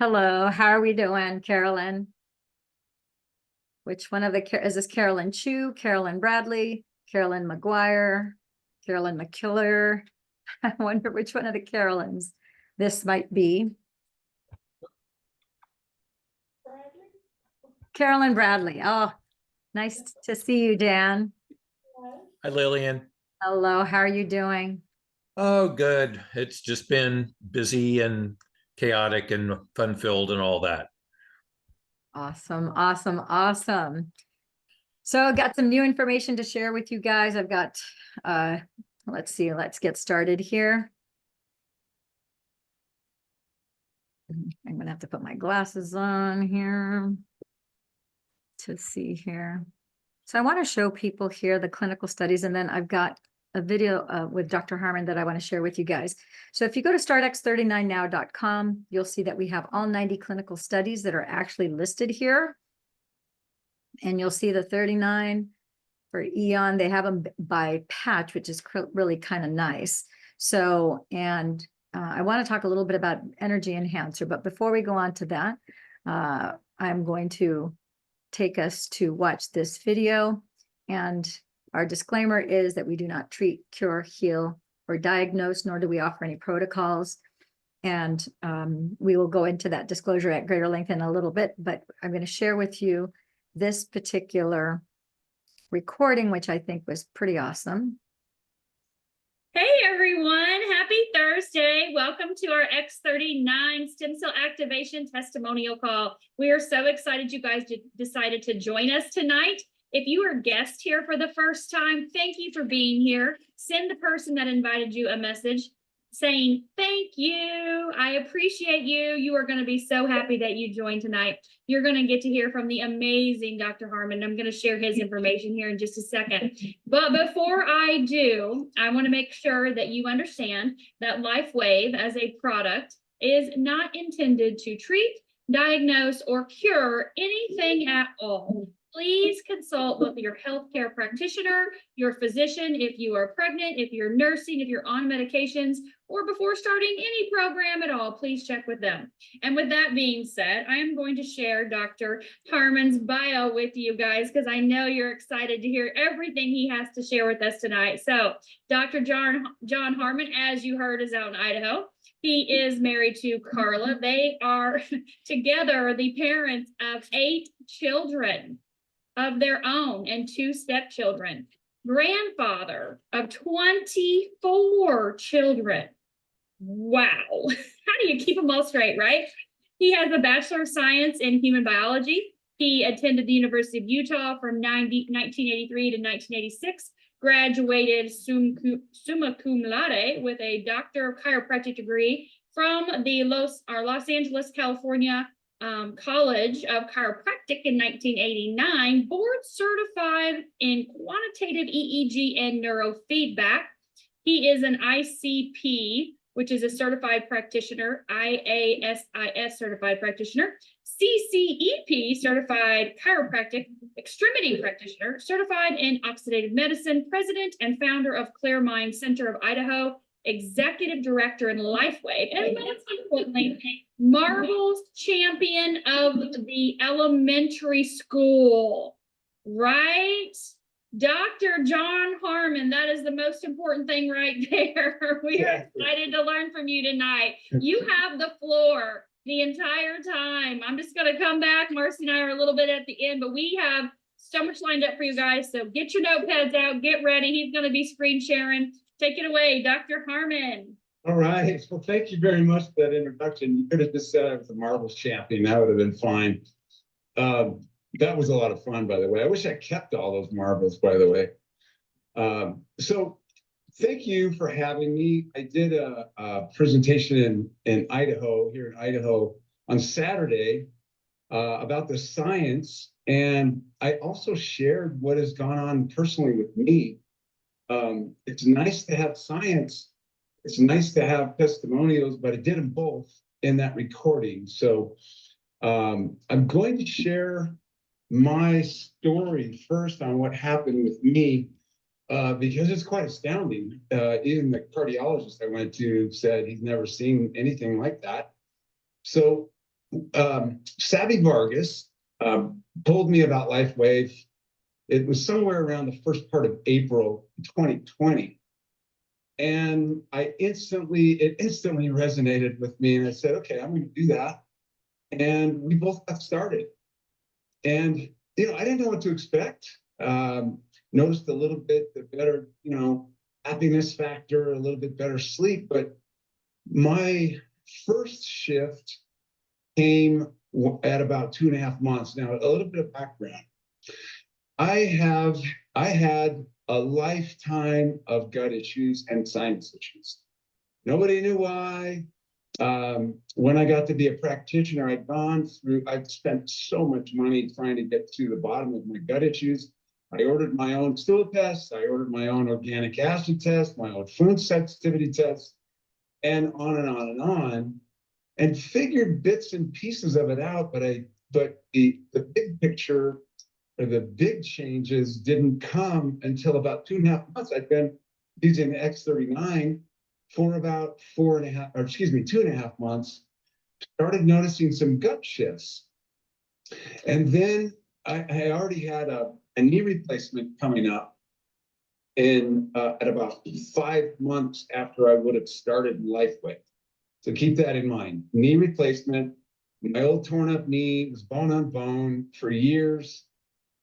Hello, how are we doing, Carolyn? Which one of the, is this Carolyn Chu, Carolyn Bradley, Carolyn McGuire, Carolyn McKiller? I wonder which one of the Carolyns this might be. Carolyn Bradley. Oh, nice to see you, Dan. Hi, Lillian. Hello, how are you doing? Oh, good. It's just been busy and chaotic and fun-filled and all that. Awesome, awesome, awesome. So I got some new information to share with you guys. I've got, let's see, let's get started here. I'm gonna have to put my glasses on here to see here. So I want to show people here the clinical studies, and then I've got a video with Dr. Harmon that I want to share with you guys. So if you go to startx39now.com, you'll see that we have all 90 clinical studies that are actually listed here. And you'll see the 39 for Eon. They have them by patch, which is really kind of nice. So, and I want to talk a little bit about energy enhancer, but before we go on to that, I'm going to take us to watch this video. And our disclaimer is that we do not treat, cure, heal, or diagnose, nor do we offer any protocols. And we will go into that disclosure at greater length in a little bit, but I'm going to share with you this particular recording, which I think was pretty awesome. Hey everyone, happy Thursday. Welcome to our X39 stem cell activation testimonial call. We are so excited you guys decided to join us tonight. If you are a guest here for the first time, thank you for being here. Send the person that invited you a message saying, thank you, I appreciate you. You are going to be so happy that you joined tonight. You're going to get to hear from the amazing Dr. Harmon. I'm going to share his information here in just a second. But before I do, I want to make sure that you understand that LifeWave as a product is not intended to treat, diagnose, or cure anything at all. Please consult with your healthcare practitioner, your physician, if you are pregnant, if you're nursing, if you're on medications, or before starting any program at all, please check with them. And with that being said, I am going to share Dr. Harmon's bio with you guys because I know you're excited to hear everything he has to share with us tonight. So Dr. Jon Harmon, as you heard, is out in Idaho. He is married to Carla. They are together the parents of 8 children of their own and 2 stepchildren, grandfather of 24 children. Wow. How do you keep them all straight, right? He has a Bachelor of Science in Human Biology. He attended the University of Utah from 1983 to 1986, graduated summa cum laude with a Doctor of Chiropractic degree from the Los Angeles, California College of Chiropractic in 1989, board certified in quantitative EEG and neurofeedback. He is an ICP, which is a certified practitioner, IASIS certified practitioner, CCEP certified chiropractic extremity practitioner, certified in oxidative medicine, president and founder of Clear Mind Center of Idaho, executive director in LifeWave, and most importantly, marbles champion of the elementary school, right? Dr. Jon Harmon, that is the most important thing right there. We are excited to learn from you tonight. You have the floor the entire time. I'm just going to come back. Marcy and I are a little bit at the end, but we have so much lined up for you guys. So get your notepads out, get ready. He's going to be screen sharing. Take it away, Dr. Harmon. All right. Well, thank you very much for that introduction. You could have just said I was the marbles champion. That would have been fine. That was a lot of fun, by the way. I wish I kept all those marbles, by the way. So thank you for having me. I did a presentation in Idaho, here in Idaho, on Saturday about the science. And I also shared what has gone on personally with me. It's nice to have science. It's nice to have testimonials, but I did them both in that recording. So I'm going to share my story first on what happened with me, because it's quite astounding. Even the cardiologist I went to said he's never seen anything like that. So Savvy Vargas told me about LifeWave. It was somewhere around the first part of April 2020. And it instantly resonated with me. And I said, okay, I'm going to do that. And we both got started. And, you know, I didn't know what to expect. Noticed a little bit the better, you know, happiness factor, a little bit better sleep. But my first shift came at about 2.5 months. Now, a little bit of background. I had a lifetime of gut issues and sinus issues. Nobody knew why. When I got to be a practitioner, I'd spent so much money trying to get to the bottom of my gut issues. I ordered my own stool test. I ordered my own organic acid test, my own food sensitivity test, and on and on and on, and figured bits and pieces of it out. But the big picture, or the big changes, didn't come until about 2.5 months. I'd been using the X39 for about 2.5 months, started noticing some gut shifts. And then I already had a knee replacement coming up at about 5 months after I would have started LifeWave. So keep that in mind. Knee replacement, my old torn up knee was bone on bone for years.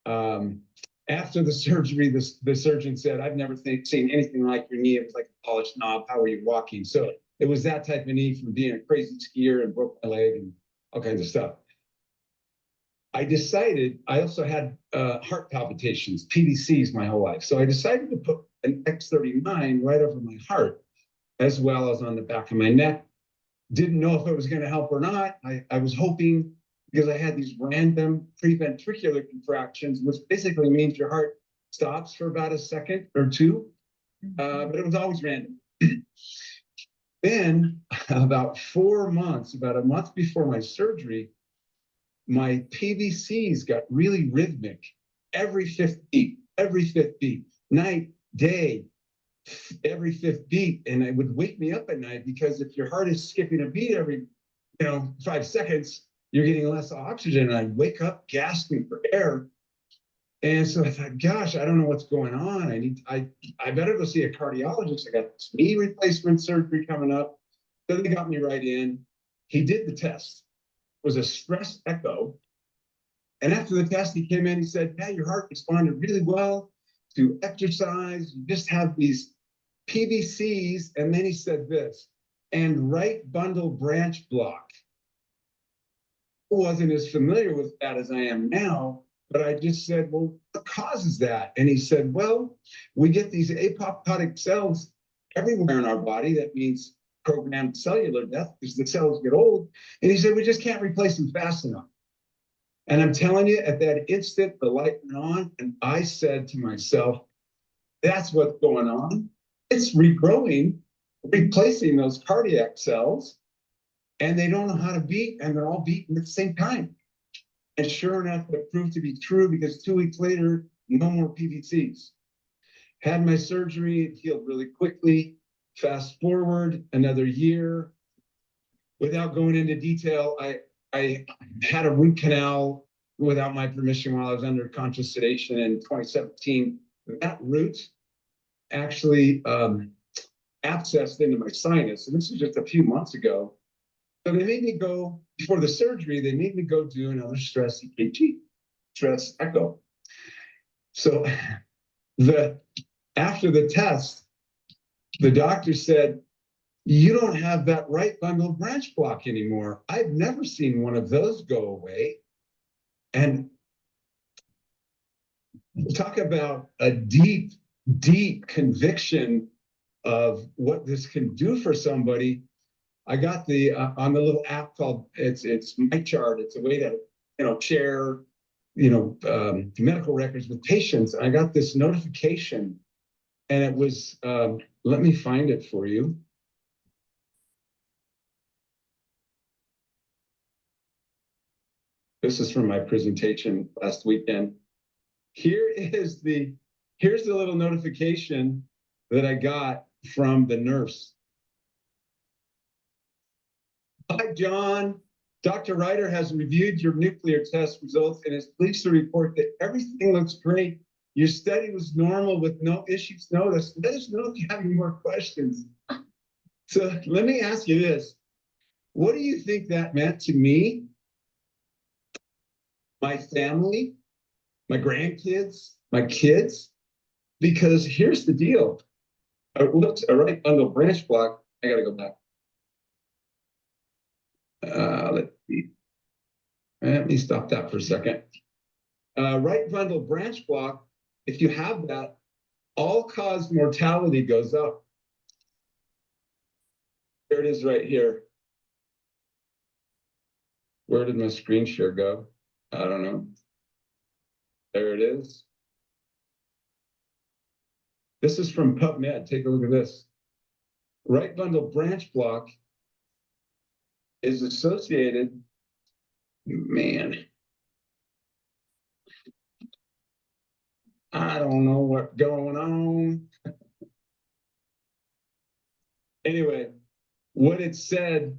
After the surgery, the surgeon said, I've never seen anything like your knee. It was like a polished knob. How are you walking? So it was that type of knee from being a crazy skier and broke my leg and all kinds of stuff. I also had heart palpitations, PVCs, my whole life. So I decided to put an X39 right over my heart, as well as on the back of my neck. Didn't know if it was going to help or not. I was hoping, because I had these random preventricular contractions, which basically means your heart stops for about a second or two, but it was always random. Then about 4 months, about a month before my surgery, my PVCs got really rhythmic every fifth beat, night, day, every fifth beat. And it would wake me up at night, because if your heart is skipping a beat every 5 seconds, you're getting less oxygen. And I'd wake up gasping for air. And so I thought, gosh, I don't know what's going on. I better go see a cardiologist. I got this knee replacement surgery coming up. So they got me right in. He did the test. It was a stress echo. And after the test, he came in, he said, yeah, your heart responded really well to exercise. You just have these PVCs. And then he said this, and right bundle branch block. I wasn't as familiar with that as I am now, but I just said, well, what causes that? And he said, well, we get these apoptotic cells everywhere in our body. That means programmed cellular death, because the cells get old. And he said, we just can't replace them fast enough. And I'm telling you, at that instant, the light went on, and I said to myself, that's what's going on. It's regrowing, replacing those cardiac cells, and they don't know how to beat, and they're all beating at the same time. And sure enough, it proved to be true, because 2 weeks later, no more PVCs. Had my surgery, it healed really quickly. Fast forward another year. Without going into detail, I had a root canal without my permission while I was under conscious sedation in 2017. That root actually abscessed into my sinus. And this was just a few months ago. So they made me go, before the surgery, they made me go do another stress EKG, stress echo. So after the test, the doctor said, you don't have that right bundle branch block anymore. I've never seen one of those go away. And talk about a deep, deep conviction of what this can do for somebody. I got the on the little app called it's My Chart. It's a way to share medical records with patients. I got this notification, and it was let me find it for you. This is from my presentation last weekend. Here's the little notification that I got from the nurse. Hi, Jon. Dr. Ryder has reviewed your nuclear test results and is pleased to report that everything looks great. Your study was normal with no issues noticed. Let us know if you have any more questions. So let me ask you this. What do you think that meant to me, my family, my grandkids, my kids? Because here's the deal. Whoops, a right bundle branch block. I gotta go back. Let's see. Let me stop that for a second. Right bundle branch block, if you have that, all-cause mortality goes up. There it is right here. Where did my screen share go? I don't know. There it is. This is from PubMed. Take a look at this. Right bundle branch block is associated, man, I don't know what's going on. Anyway, what it said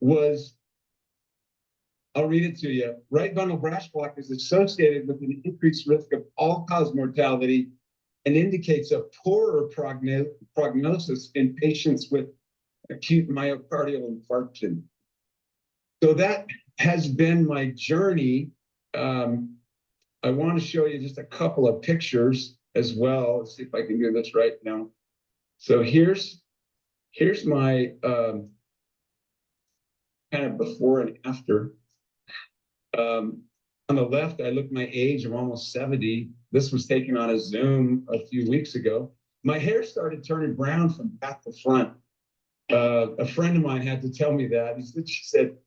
was, I'll read it to you. Right bundle branch block is associated with an increased risk of all-cause mortality and indicates a poorer prognosis in patients with acute myocardial infarction. So that has been my journey. I want to show you just a couple of pictures as well. Let's see if I can do this right now. So here's my kind of before and after. On the left, I look my age. I'm almost 70. This was taken on a Zoom a few weeks ago. My hair started turning brown from back to front. A friend of mine had to tell me that. She said,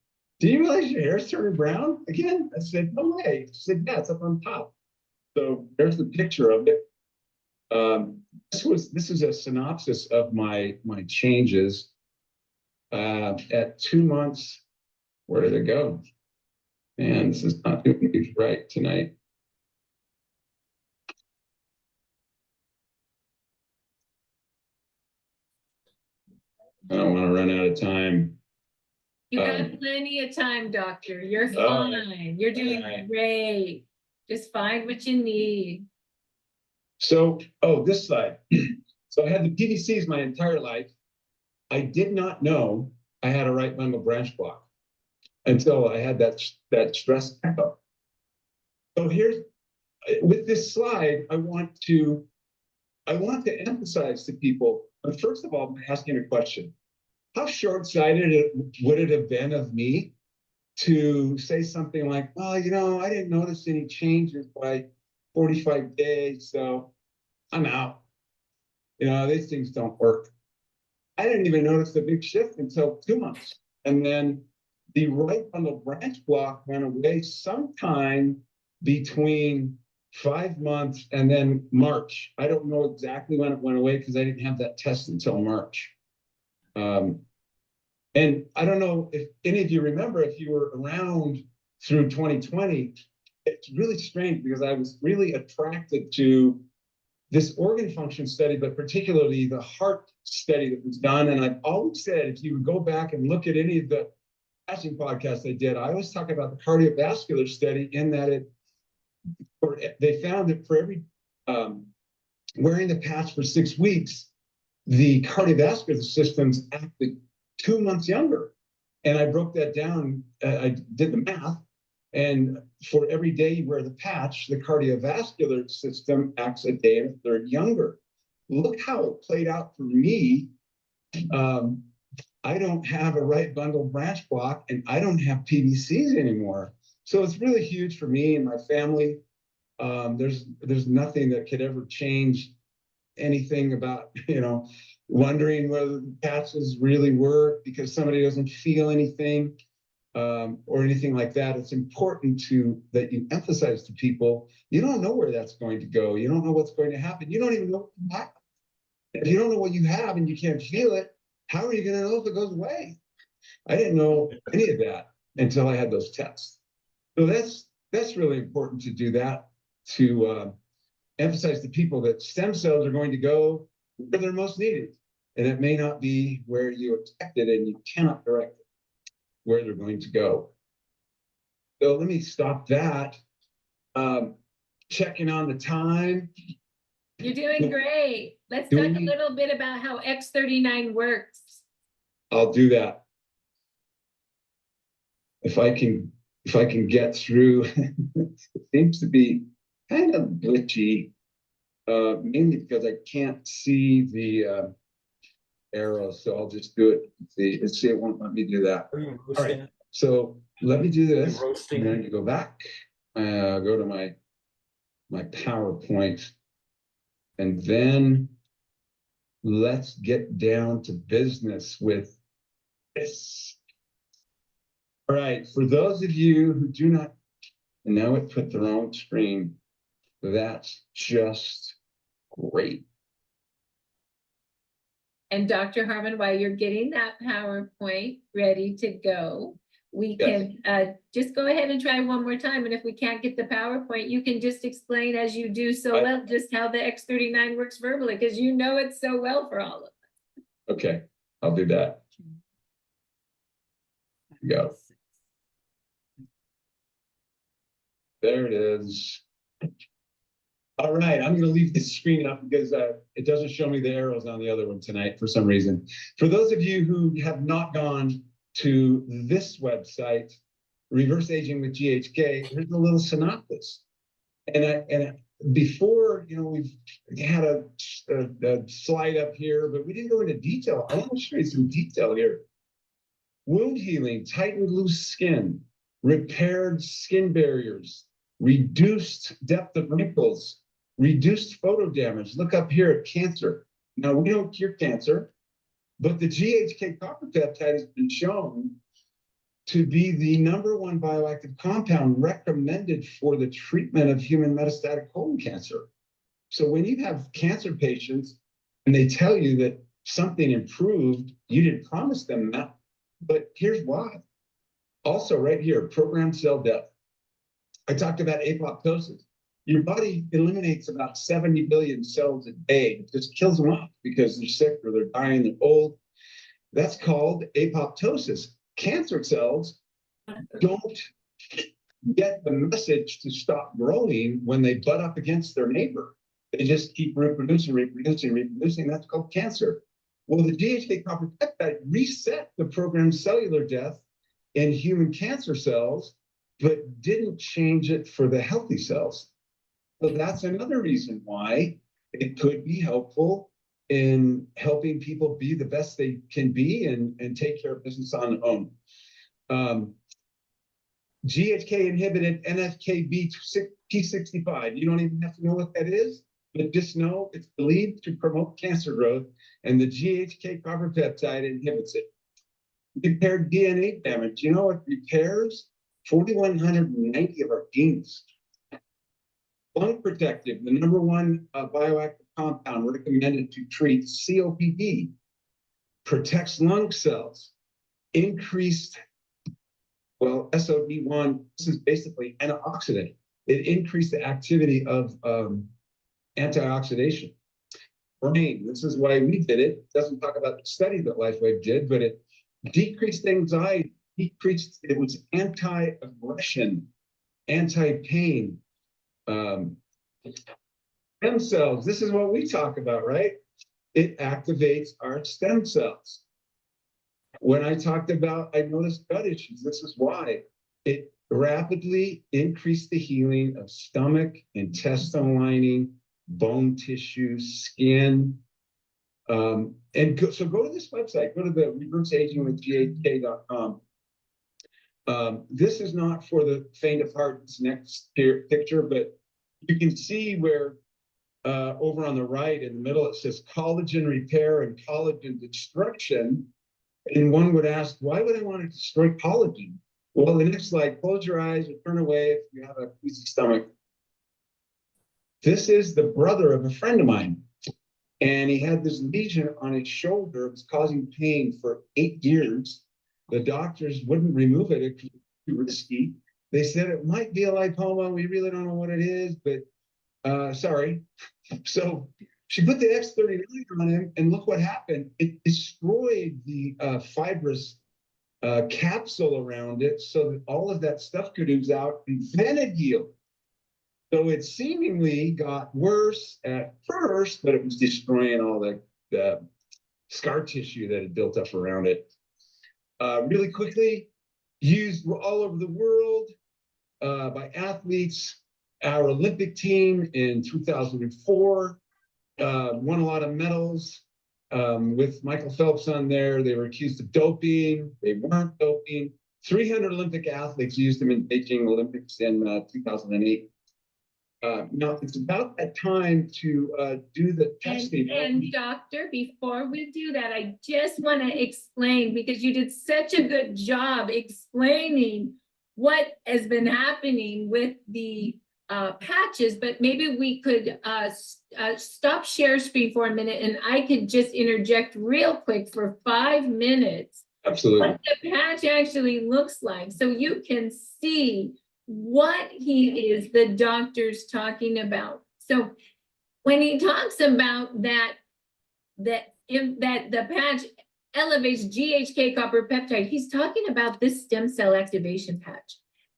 "Do you realize your hair's turning brown again?" I said, "No way." She said, "Yeah, it's up on top." So there's the picture of it. This is a synopsis of my changes. At 2 months, where did it go? Man, this is not doing me right tonight. I don't want to run out of time. You got plenty of time, doctor. You're fine. You're doing great. Just find what you need. So, this slide. So I had the PVCs my entire life. I did not know I had a right bundle branch block until I had that stress echo. So here's, with this slide, I want to emphasize to people, first of all, by asking a question. How short-sighted would it have been of me to say something like, "Well, you know, I didn't notice any changes by 45 days, so I'm out. You know, these things don't work." I didn't even notice the big shift until 2 months. And then the right bundle branch block went away sometime between 5 months and then March. I don't know exactly when it went away because I didn't have that test until March. And I don't know if any of you remember, if you were around through 2020, it's really strange because I was really attracted to this organ function study, but particularly the heart study that was done. And I've always said, if you would go back and look at any of the passing podcasts I did, I always talk about the cardiovascular study in that they found that for every wearing the patch for 6 weeks, the cardiovascular systems acted 2 months younger. And I broke that down. I did the math. And for every day you wear the patch, the cardiovascular system acts a day and a third younger. Look how it played out for me. I don't have a right bundle branch block and I don't have PVCs anymore. So it's really huge for me and my family. There's nothing that could ever change anything about, wondering whether the patches really work because somebody doesn't feel anything. Or anything like that. It's important that you emphasize to people, you don't know where that's going to go. You don't know what's going to happen. You don't even know what you have. If you don't know what you have and you can't feel it, how are you going to know if it goes away? I didn't know any of that until I had those tests. So that's really important to do that, to emphasize to people that stem cells are going to go where they're most needed. And it may not be where you expected and you cannot direct it where they're going to go. So let me stop that. Checking on the time. You're doing great. Let's Do talk a we- little bit about how X39 works. I'll do that. If I can get through, it seems to be kind of glitchy, mainly because I can't see the arrows. So I'll just do it. Let's see, it won't let me do that. Are you All roasting right. it? So let me do this. You're roasting And then it? you go back, go to my PowerPoint, and then let's get down to business with this. All right, for those of you who do not, and now it put the wrong screen. That's just great. And Dr. Harmon, while you're getting that PowerPoint ready to go, we Yes. can just go ahead and try one more time. And if we can't get the PowerPoint, you can just explain as you do so well, just how the X39 works verbally, because you know it so well for all of us. Okay, I'll do that. Go. There it is. All right, I'm gonna leave this screen up because it doesn't show me the arrows on the other one tonight for some reason. For those of you who have not gone to this website, Reverse Aging with GHK, here's a little synopsis. And before, we've had a slide up here, but we didn't go into detail. I want to show you some detail here. Wound healing, tightened loose skin, repaired skin barriers, reduced depth of wrinkles, reduced photo damage. Look up here at cancer. Now, we don't cure cancer, but the GHK copper peptide has been shown to be the #1 bioactive compound recommended for the treatment of human metastatic colon cancer. So when you have cancer patients and they tell you that something improved, you didn't promise them that, but here's why. Also right here, programmed cell death. I talked about apoptosis. Your body eliminates about 70 billion cells a day. It just kills them off because they're sick or they're dying, they're old. That's called apoptosis. Cancer cells don't get the message to stop growing when they butt up against their neighbor. They just keep reproducing. That's called cancer. Well, the GHK copper peptide reset the programmed cellular death in human cancer cells, but didn't change it for the healthy cells. So that's another reason why it could be helpful in helping people be the best they can be and take care of business on their own. GHK inhibited NFKB P65. You don't even have to know what that is, but just know it's believed to promote cancer growth, and the GHK copper peptide inhibits it. Repaired DNA damage. You know, it repairs 4,190 of our genes. Lung protective, the #1 bioactive compound recommended to treat COPD, protects lung cells, increased, well, SOD1, this is basically antioxidant. It increased the activity of antioxidation. Brain, this is why we did it. It doesn't talk about the study that LifeWave did, but it decreased anxiety, it was anti-aggression, anti-pain. Stem cells, this is what we talk about, right? It activates our stem cells. When I talked about, I noticed gut issues, this is why. It rapidly increased the healing of stomach, intestinal lining, bone tissue, skin. So go to this website, go to the reverseagingwithghk.com. This is not for the faint of heart, this next picture, but you can see where over on the right in the middle, it says collagen repair and collagen destruction. And one would ask, why would I want to destroy collagen? Well, the next slide, close your eyes or turn away if you have a queasy stomach. This is the brother of a friend of mine. And he had this lesion on his shoulder. It was causing pain for 8 years. The doctors wouldn't remove it. It was too risky. They said it might be a lipoma. We really don't know what it is, but sorry. So she put the X39 on him, and look what happened. It destroyed the fibrous capsule around it so that all of that stuff could ooze out, and then it healed. So it seemingly got worse at first, but it was destroying all the scar tissue that had built up around it. Really quickly, used all over the world by athletes. Our Olympic team in 2004 won a lot of medals with Michael Phelps on there. They were accused of doping. They weren't doping. 300 Olympic athletes used them in Beijing Olympics in 2008. Now it's about that time to do the testing. And doctor, before we do that, I just want to explain, because you did such a good job explaining what has been happening with the patches, but maybe we could stop share screen for a minute, and I could just interject real quick for 5 minutes. Absolutely. What the patch actually looks like, so you can see what the doctor's talking about. So when he talks about that the patch elevates GHK copper peptide, he's talking about this stem cell activation patch.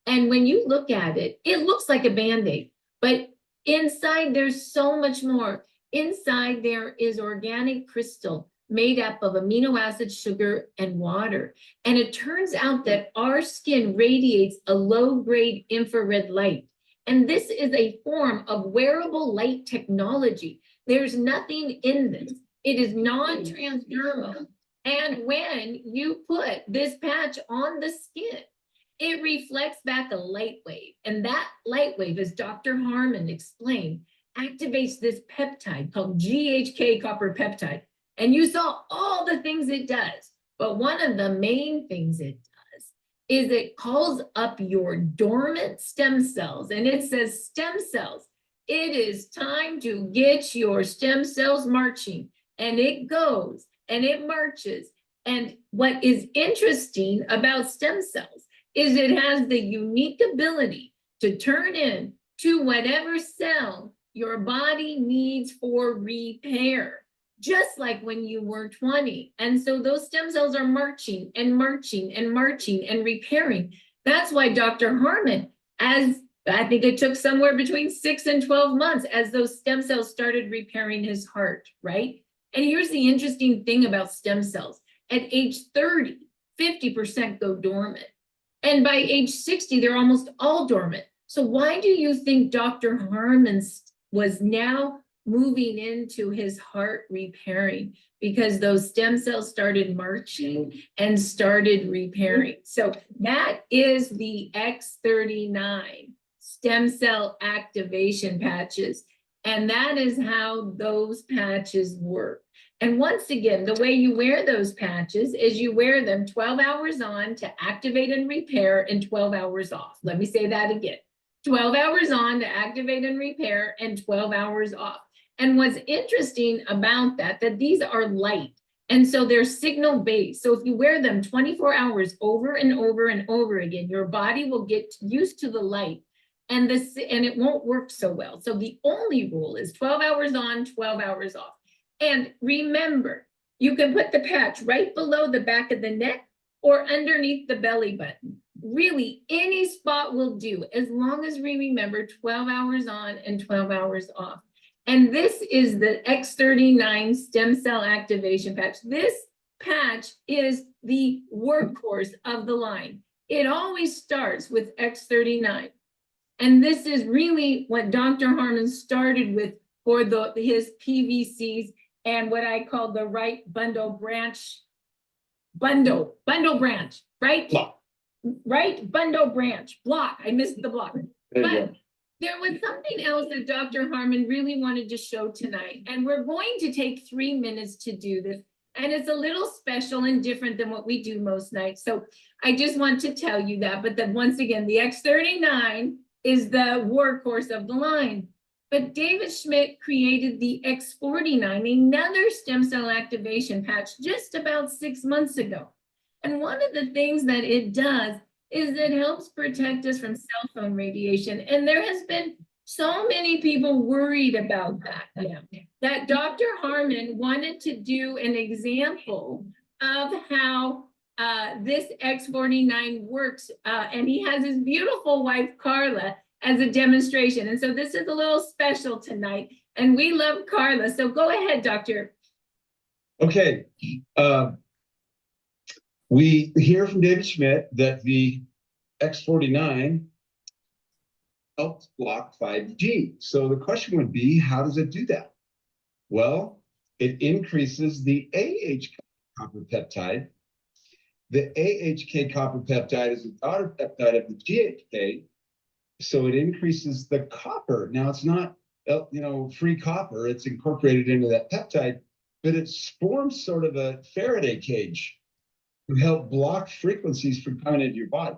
And when you look at it, it looks like a Band-Aid, but inside there's so much more. Inside there is organic crystal made up of amino acid, sugar, and water. And it turns out that our skin radiates a low-grade infrared light. And this is a form of wearable light technology. There's nothing in this. It is non-transdermal. And when you put this patch on the skin, it reflects back a light wave. And that light wave, as Dr. Harmon explained, activates this peptide called GHK copper peptide. And you saw all the things it does, but one of the main things it does is it calls up your dormant stem cells. And it says, stem cells, it is time to get your stem cells marching. And it goes and it marches. And what is interesting about stem cells is it has the unique ability to turn in to whatever cell your body needs for repair. Just like when you were 20. And so those stem cells are marching and marching and marching and repairing. That's why Dr. Harmon, as I think it took somewhere between 6 and 12 months as those stem cells started repairing his heart, right? And here's the interesting thing about stem cells. At age 30, 50% go dormant. And by age 60, they're almost all dormant. So why do you think Dr. Harmon was now moving into his heart repairing? Because those stem cells started marching and started repairing. So that is the X39 stem cell activation patches. And that is how those patches work. And once again, the way you wear those patches is you wear them 12 hours on to activate and repair and 12 hours off. Let me say that again. 12 hours on to activate and repair and 12 hours off. And what's interesting about that these are light. And so they're signal based. So if you wear them 24 hours over and over and over again, your body will get used to the light and it won't work so well. So the only rule is 12 hours on, 12 hours off. And remember, you can put the patch right below the back of the neck or underneath the belly button. Really, any spot will do, as long as we remember 12 hours on and 12 hours off. And this is the X39 stem cell activation patch. This patch is the workhorse of the line. It always starts with X39. And this is really what Dr. Harmon started with for his PVCs and what I call the right bundle branch, right? Block. Right, bundle branch, block. I missed the block. There you But go. there was something else that Dr. Harmon really wanted to show tonight, and we're going to take 3 minutes to do this. And it's a little special and different than what we do most nights. So I just want to tell you that, but then once again, the X39 is the workhorse of the line. But David Schmidt created the X49, another stem cell activation patch, just about 6 months ago. And one of the things that it does is it helps protect us from cell phone radiation. And there has been so many people worried about that Dr. Harmon wanted to do an example of how this X49 works, and he has his beautiful wife, Carla, as a demonstration. And so this is a little special tonight, and we love Carla. So go ahead, Doctor. Okay. We hear from David Schmidt that the X49 helps block 5G. So the question would be, how does it do that? Well, it increases the AHK copper peptide. The AHK copper peptide is a daughter peptide of the GHK, so it increases the copper. Now it's not, free copper, it's incorporated into that peptide, but it forms sort of a Faraday cage to help block frequencies from coming into your body.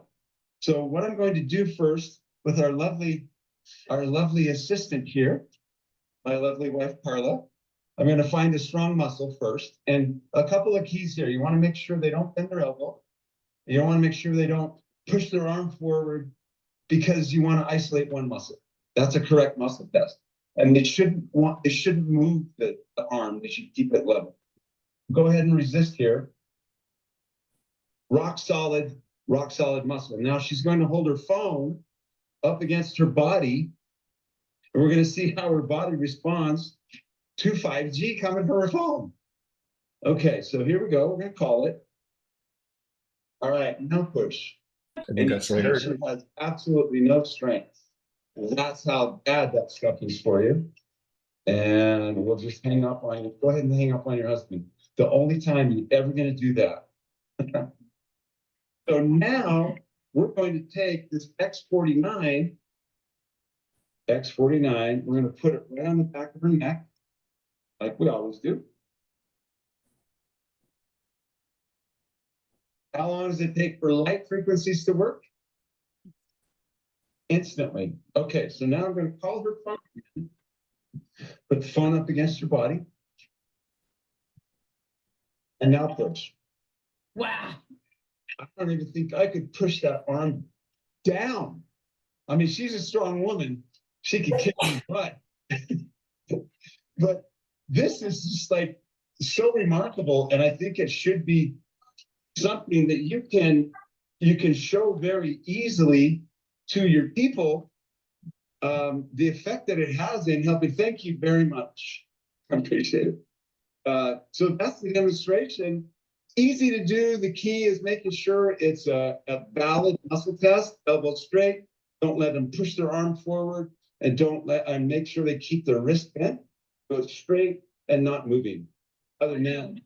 So what I'm going to do first with our lovely assistant here, my lovely wife, Carla, I'm going to find a strong muscle first. And a couple of keys here. You want to make sure they don't bend their elbow. You want to make sure they don't push their arm forward, because you want to isolate one muscle. That's a correct muscle test. And it shouldn't move the arm. They should keep it level. Go ahead and resist here. Rock solid muscle. Now she's going to hold her phone up against her body, and we're going to see how her body responds to 5G coming from her phone. Okay, so here we go. We're going to call it. All right, now push. I And think you that's see right. she has absolutely no strength. That's how bad that stuff is for you. And we'll just hang up on you. Go ahead and hang up on your husband. The only time you're ever going to do that. So now we're going to take this X49, we're going to put it right on the back of her neck, like we always do. How long does it take for light frequencies to work? Instantly. Okay, so now I'm going to call her phone again. Put the phone up against your body. And now push. Wow. I don't even think I could push that arm down. I mean, she's a strong woman. She could kick my butt. But this is just like so remarkable. And I think it should be something that you can show very easily to your people, the effect that it has in helping. Thank you very much. I appreciate it. So that's the demonstration. Easy to do. The key is making sure it's a valid muscle test. Elbow straight. Don't let them push their arm forward, and make sure they keep their wrist bent. Go straight and not moving. Other than that.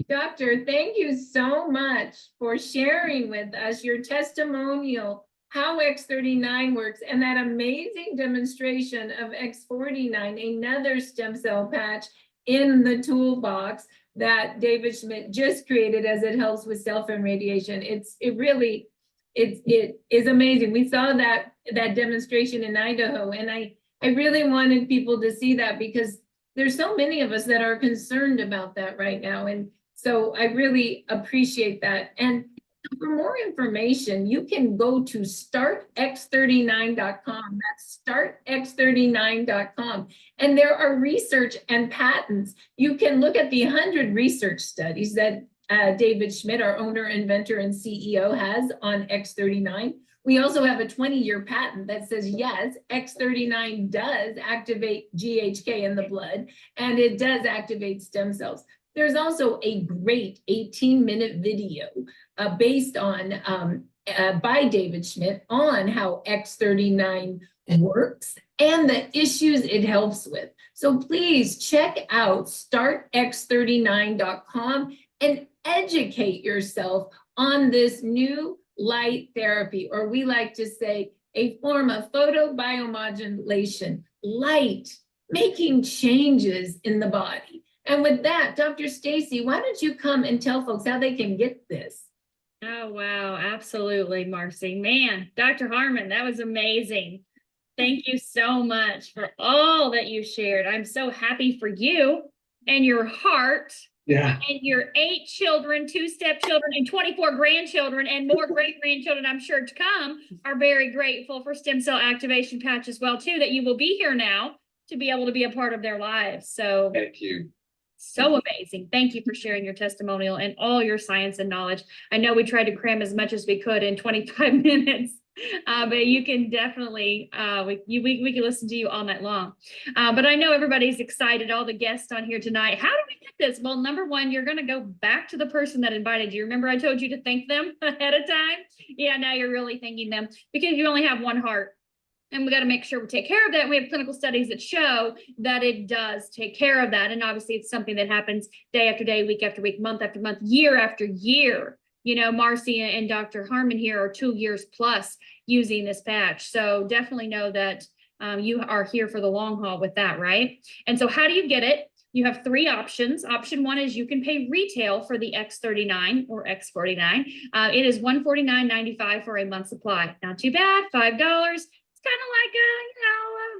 Doctor, thank you so much for sharing with us your testimonial, how X39 works, and that amazing demonstration of X49, another stem cell patch in the toolbox that David Schmidt just created as it helps with self-irradiation. It is amazing. We saw that demonstration in Idaho, and I really wanted people to see that, because there's so many of us that are concerned about that right now. And so I really appreciate that. And for more information, you can go to startx39.com. That's startx39.com. And there are research and patents. You can look at the 100 research studies that David Schmidt, our owner, inventor, and CEO, has on X39. We also have a 20-year patent that says, yes, X39 does activate GHK in the blood, and it does activate stem cells. There's also a great 18-minute video based on, by David Schmidt, on how X39 works and the issues it helps with. So please check out startx39.com and educate yourself on this new light therapy, or we like to say a form of photobiomodulation, light, making changes in the body. And with that, Dr. Staci, why don't you come and tell folks how they can get this? Oh, wow. Absolutely, Marcy. Man, Dr. Harmon, that was amazing. Thank you so much for all that you shared. I'm so happy for you and your heart. Yeah. And your 8 children, 2 stepchildren, and 24 grandchildren, and more great-grandchildren, I'm sure, to come, are very grateful for stem cell activation patch as well, too, that you will be here now to be able to be a part of their lives. So Thank you. So amazing. Thank you for sharing your testimonial and all your science and knowledge. I know we tried to cram as much as we could in 25 minutes, but you can definitely, we can listen to you all night long. But I know everybody's excited, all the guests on here tonight. How do we get this? Well, number one, you're going to go back to the person that invited you. Remember I told you to thank them ahead of time? Yeah, now you're really thanking them because you only have one heart. And we got to make sure we take care of that. We have clinical studies that show that it does take care of that. And obviously it's something that happens day after day, week after week, month after month, year after year. You know, Marcy and Dr. Harmon here are 2 years plus using this patch. So definitely know that you are here for the long haul with that, right? And so how do you get it? You have 3 options. Option 1 is you can pay retail for the X39 or X49. It is $149.95 for a month supply. Not too bad, $5. Kind of like a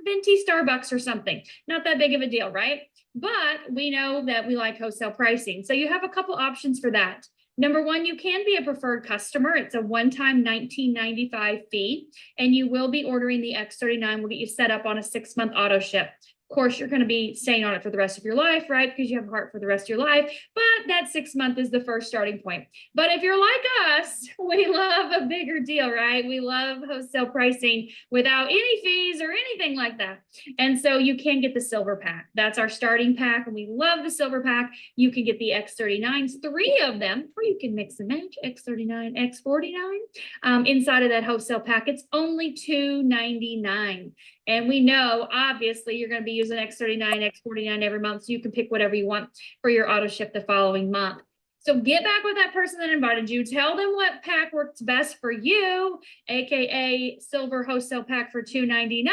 venti Starbucks or something. Not that big of a deal, right? But we know that we like wholesale pricing. So you have a couple options for that. Number 1, you can be a preferred customer. It's a one-time $19.95 fee, and you will be ordering the X39. We'll get you set up on a 6-month auto ship. Of course, you're going to be staying on it for the rest of your life, right? Because you have a heart for the rest of your life. But that 6-month is the first starting point. But if you're like us, we love a bigger deal, right? We love wholesale pricing without any fees or anything like that. And so you can get the silver pack. That's our starting pack. And we love the silver pack. You can get the X39s, 3 of them, or you can mix and match X39, X49. Inside of that wholesale pack, it's only $2.99. And we know, obviously, you're going to be using X39, X49 every month, so you can pick whatever you want for your auto ship the following month. So get back with that person that invited you. Tell them what pack works best for you, aka silver wholesale pack for $2.99.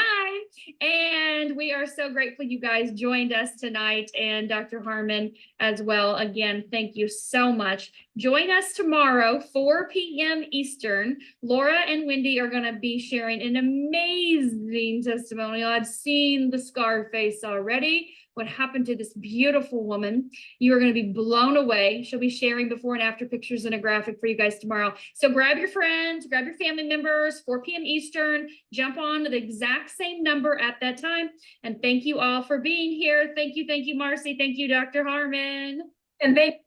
And we are so grateful you guys joined us tonight, and Dr. Harmon as well. Again, thank you so much. Join us tomorrow, 4 p.m. Eastern. Laura and Wendy are going to be sharing an amazing testimonial. I've seen the scar face already. What happened to this beautiful woman. You are going to be blown away. She'll be sharing before and after pictures and a graphic for you guys tomorrow. So grab your friends, grab your family members, 4 p.m. Eastern, jump on the exact same number at that time. And thank you all for being here. Thank you, Marcy. Thank you, Dr. Harmon. And they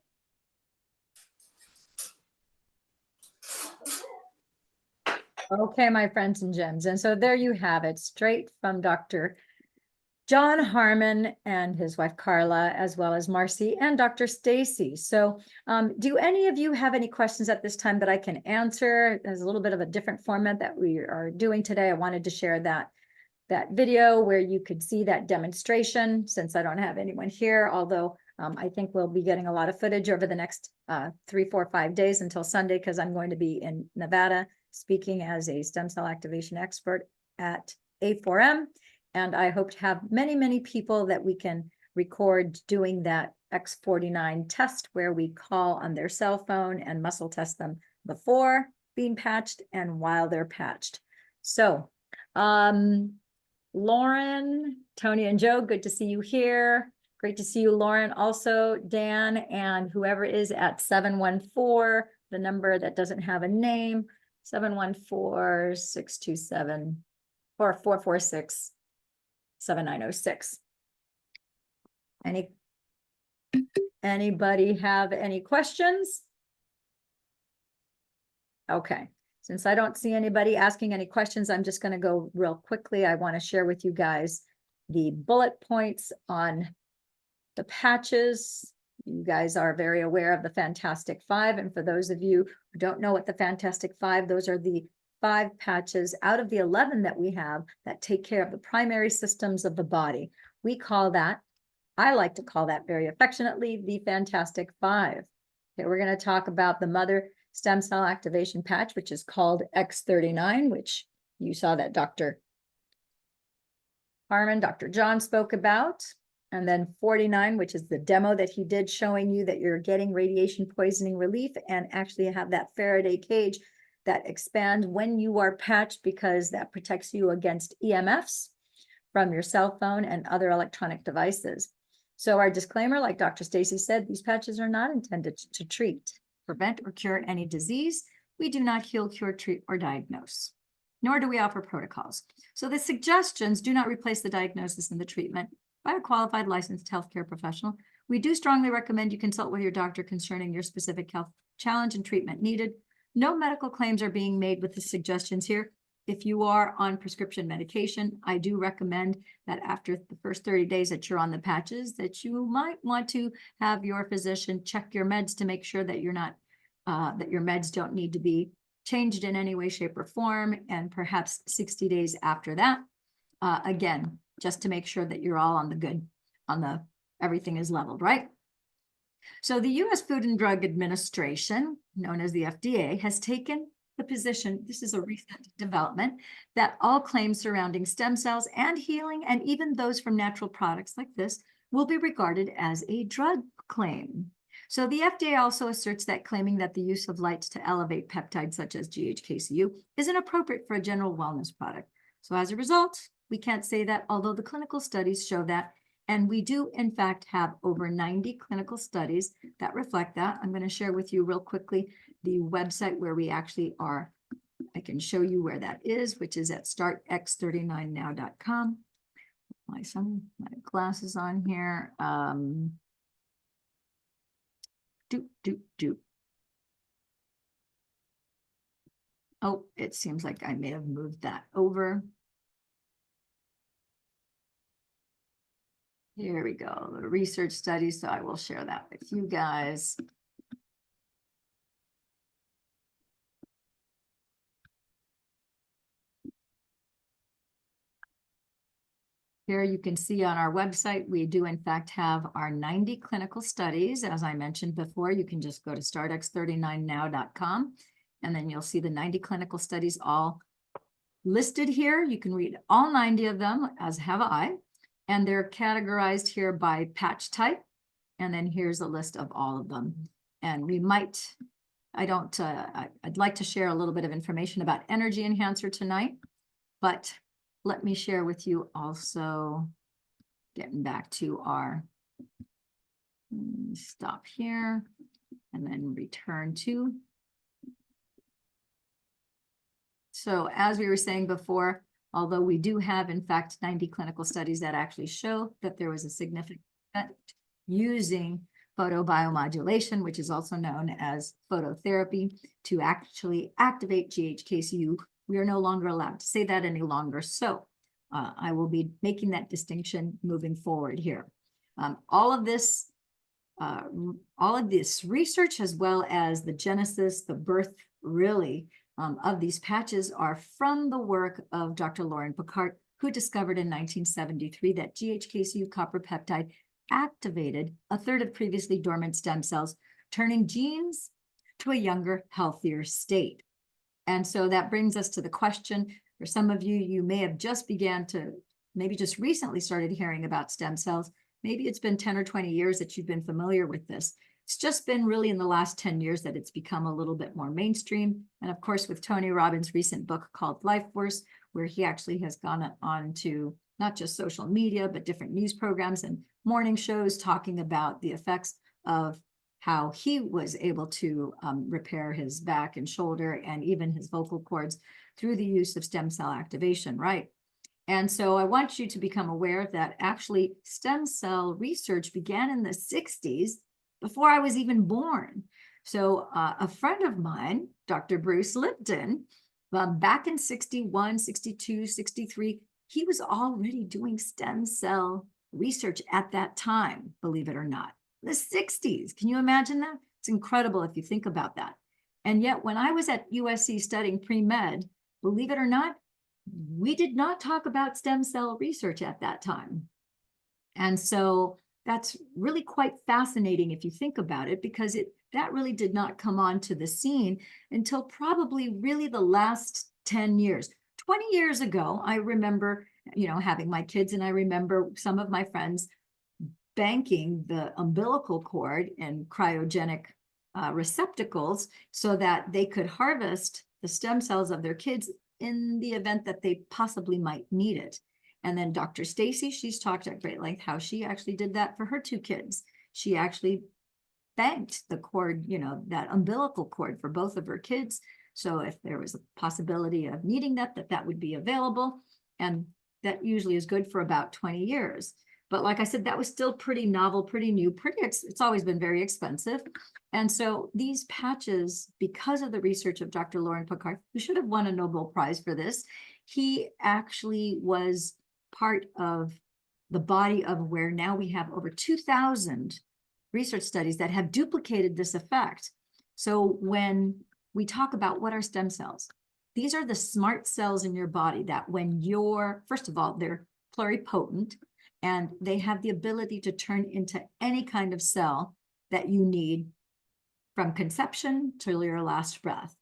Okay, my friends and gems. And so there you have it, straight from Dr. Jon Harmon and his wife Carla, as well as Marcy and Dr. Staci. So do any of you have any questions at this time that I can answer? There's a little bit of a different format that we are doing today. I wanted to share that video where you could see that demonstration, since I don't have anyone here, although I think we'll be getting a lot of footage over the next 3, 4, 5 days until Sunday, because I'm going to be in Nevada speaking as a stem cell activation expert at A4M. And I hope to have many, many people that we can record doing that X49 test, where we call on their cell phone and muscle test them before being patched and while they're patched. So, Lauren, Tony, and Joe, good to see you here. Great to see you, Lauren. Also, Dan, and whoever is at 714, the number that doesn't have a name, 714-627 or 446. 7906. Anybody have any questions? Okay, since I don't see anybody asking any questions, I'm just going to go real quickly. I want to share with you guys the bullet points on the patches. You guys are very aware of the Fantastic 5, and for those of you who don't know what the Fantastic 5, those are the 5 patches out of the 11 that we have that take care of the primary systems of the body. We call that, I like to call that very affectionately, the Fantastic 5. Okay, we're going to talk about the mother stem cell activation patch, which is called X39, which you saw that Dr. Harmon, Dr. John spoke about. And then 49, which is the demo that he did, showing you that you're getting radiation poisoning relief and actually have that Faraday cage that expands when you are patched, because that protects you against EMFs from your cell phone and other electronic devices. So our disclaimer, like Dr. Staci said, these patches are not intended to treat, prevent, or cure any disease. We do not heal, cure, treat, or diagnose, nor do we offer protocols. So the suggestions do not replace the diagnosis and the treatment by a qualified licensed healthcare professional We do strongly recommend you consult with your doctor concerning your specific health challenge and treatment needed. No medical claims are being made with the suggestions here. If you are on prescription medication, I do recommend that after the first 30 days that you're on the patches, that you might want to have your physician check your meds to make sure that you're not, that your meds don't need to be changed in any way, shape, or form, and perhaps 60 days after that. Again, just to make sure that you're all on the good, everything is leveled, right? So the U.S. Food and Drug Administration, known as the FDA, has taken the position, this is a recent development, that all claims surrounding stem cells and healing, and even those from natural products like this, will be regarded as a drug claim. So the FDA also asserts that claiming that the use of lights to elevate peptides such as GHKCU is inappropriate for a general wellness product. So as a result, we can't say that, although the clinical studies show that, and we do in fact have over 90 clinical studies that reflect that. I'm going to share with you real quickly the website where we actually are. I can show you where that is, which is at startx39now.com. My glasses on here. Oh, it seems like I may have moved that over. Here we go, the research studies. So I will share that with you guys. Here you can see on our website, we do in fact have our 90 clinical studies. As I mentioned before, you can just go to startx39now.com and then you'll see the 90 clinical studies all listed here. You can read all 90 of them, as have I, and they're categorized here by patch type. And then here's a list of all of them. And we might, I'd like to share a little bit of information about energy enhancer tonight, but let me share with you also, getting back to our, stop here and then return to. So as we were saying before, although we do have in fact 90 clinical studies that actually show that there was a significant effect using photobiomodulation, which is also known as phototherapy, to actually activate GHKCU, we are no longer allowed to say that any longer. So I will be making that distinction moving forward here. All of this research, as well as the genesis, the birth really of these patches, are from the work of Dr. Lauren Picard, who discovered in 1973 that GHKCU copper peptide activated a third of previously dormant stem cells, turning genes to a younger, healthier state. And so that brings us to the question, for some of you, you may have just maybe just recently started hearing about stem cells. Maybe it's been 10 or 20 years that you've been familiar with this. It's just been really in the last 10 years that it's become a little bit more mainstream. And of course, with Tony Robbins' recent book called Life Force, where he actually has gone on to not just social media, but different news programs and morning shows talking about the effects of how he was able to repair his back and shoulder and even his vocal cords through the use of stem cell activation, right? And so I want you to become aware that actually stem cell research began in the 60s before I was even born. So a friend of mine, Dr. Bruce Lipton, back in 61, 62, 63, he was already doing stem cell research at that time, believe it or not. The 60s. Can you imagine that? It's incredible if you think about that. And yet when I was at USC studying pre-med, believe it or not, we did not talk about stem cell research at that time. And so that's really quite fascinating if you think about it, because that really did not come onto the scene until probably really the last 10 years. 20 years ago, I remember, having my kids, and I remember some of my friends banking the umbilical cord in cryogenic receptacles so that they could harvest the stem cells of their kids in the event that they possibly might need it. And then Dr. Staci, she's talked at great length how she actually did that for her 2 kids. She actually banked the cord, that umbilical cord for both of her kids. So if there was a possibility of needing that would be available. And that usually is good for about 20 years. But like I said, that was still pretty novel, pretty new, it's always been very expensive. And so these patches, because of the research of Dr. Lauren Picard, who should have won a Nobel Prize for this, he actually was part of the body of where now we have over 2,000 research studies that have duplicated this effect. So when we talk about what are stem cells, these are the smart cells in your body that when you're, first of all, they're pluripotent, and they have the ability to turn into any kind of cell that you need from conception till your last breath.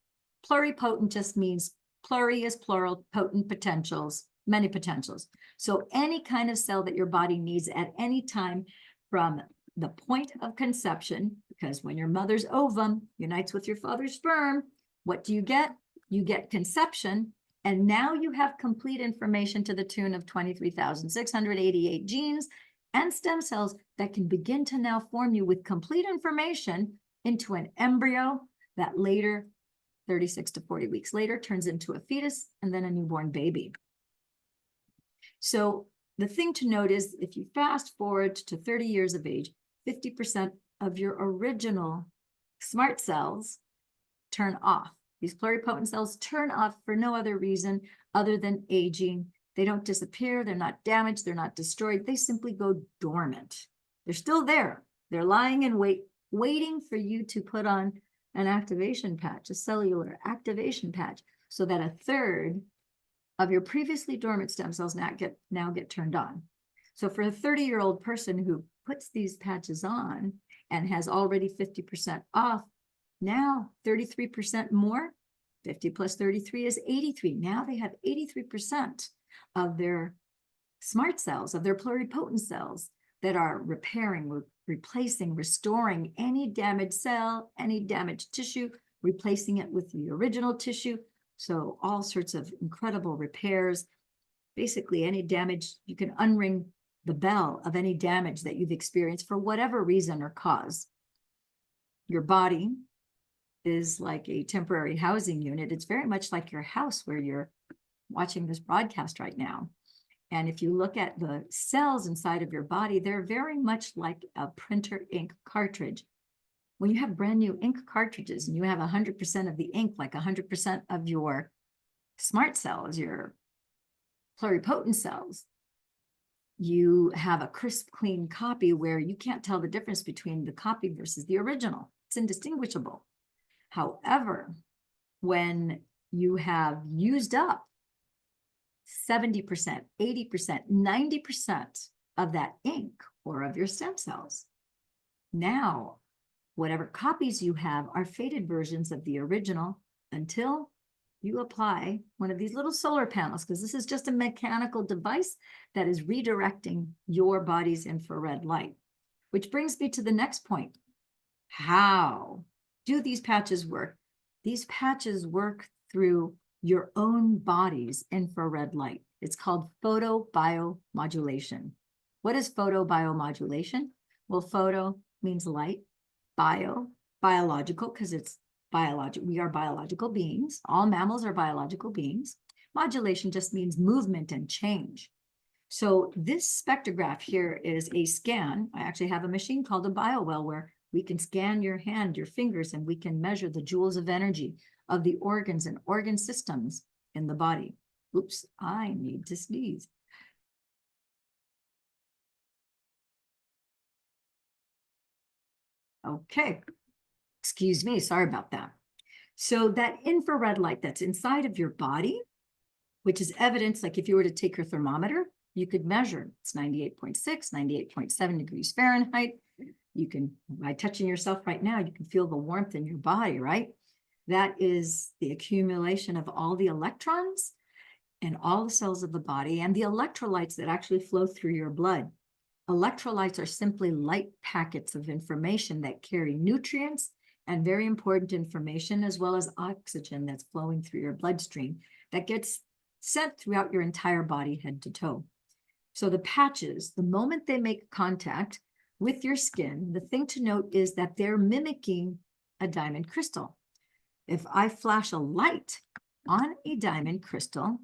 Pluripotent just means pluri is plural, potent potentials, many potentials. So any kind of cell that your body needs at any time from the point of conception, because when your mother's ovum unites with your father's sperm, what do you get? You get conception. And now you have complete information to the tune of 23,688 genes and stem cells that can begin to now form you with complete information into an embryo that later, 36 to 40 weeks later, turns into a fetus and then a newborn baby. So the thing to note is if you fast forward to 30 years of age, 50% of your original smart cells turn off. These pluripotent cells turn off for no other reason other than aging. They don't disappear. They're not damaged. They're not destroyed. They simply go dormant. They're still there. They're lying in wait, waiting for you to put on an activation patch, a cellular activation patch, so that a third of your previously dormant stem cells now get turned on. So for a 30-year-old person who puts these patches on and has already 50% off, now 33% more, 50 plus 33 is 83. Now they have 83% of their smart cells, of their pluripotent cells that are repairing, replacing, restoring any damaged cell, any damaged tissue, replacing it with the original tissue. So all sorts of incredible repairs. Basically, any damage, you can unring the bell of any damage that you've experienced for whatever reason or cause. Your body is like a temporary housing unit. It's very much like your house where you're watching this broadcast right now. And if you look at the cells inside of your body, they're very much like a printer ink cartridge. When you have brand new ink cartridges and you have 100% of the ink, like 100% of your smart cells, your pluripotent cells, you have a crisp, clean copy where you can't tell the difference between the copy versus the original. It's indistinguishable. However, when you have used up 70%, 80%, 90% of that ink or of your stem cells, now whatever copies you have are faded versions of the original until you apply one of these little solar panels, because this is just a mechanical device that is redirecting your body's infrared light. Which brings me to the next point. How do these patches work? These patches work through your own body's infrared light. It's called photobiomodulation. What is photobiomodulation? Well, photo means light, bio, biological, because it's biological. We are biological beings. All mammals are biological beings. Modulation just means movement and change. So this spectrograph here is a scan. I actually have a machine called a BioWell where we can scan your hand, your fingers, and we can measure the joules of energy of the organs and organ systems in the body. Oops, I need to sneeze. Okay, excuse me, sorry about that. So that infrared light that's inside of your body, which is evidence, like if you were to take your thermometer, you could measure. It's 98.6, 98.7 degrees Fahrenheit. You can, by touching yourself right now, you can feel the warmth in your body, right? That is the accumulation of all the electrons and all the cells of the body and the electrolytes that actually flow through your blood. Electrolytes are simply light packets of information that carry nutrients and very important information, as well as oxygen that's flowing through your bloodstream that gets sent throughout your entire body, head to toe. So the patches, the moment they make contact with your skin, the thing to note is that they're mimicking a diamond crystal. If I flash a light on a diamond crystal,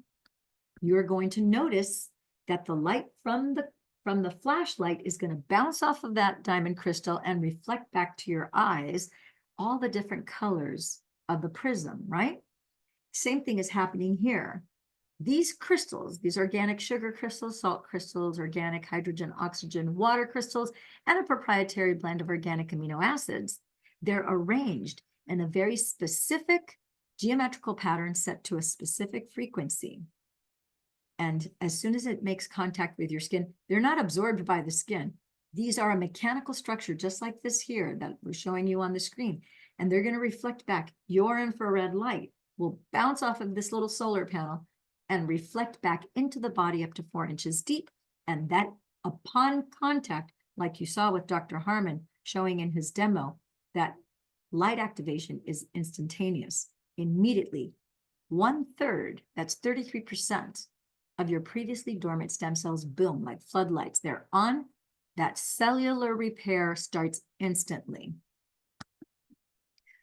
you're going to notice that the light from the from the flashlight is going to bounce off of that diamond crystal and reflect back to your eyes all the different colors of the prism, right? Same thing is happening here. These crystals, these organic sugar crystals, salt crystals, organic hydrogen, oxygen, water crystals, and a proprietary blend of organic amino acids, they're arranged in a very specific geometrical pattern set to a specific frequency. And as soon as it makes contact with your skin, they're not absorbed by the skin. These are a mechanical structure, just like this here that we're showing you on the screen. And they're going to reflect back. Your infrared light will bounce off of this little solar panel and reflect back into the body up to 4 inches deep. And that upon contact, like you saw with Dr. Harmon showing in his demo, that light activation is instantaneous. Immediately, 1/3, that's 33% of your previously dormant stem cells, boom, like floodlights. They're on. That cellular repair starts instantly.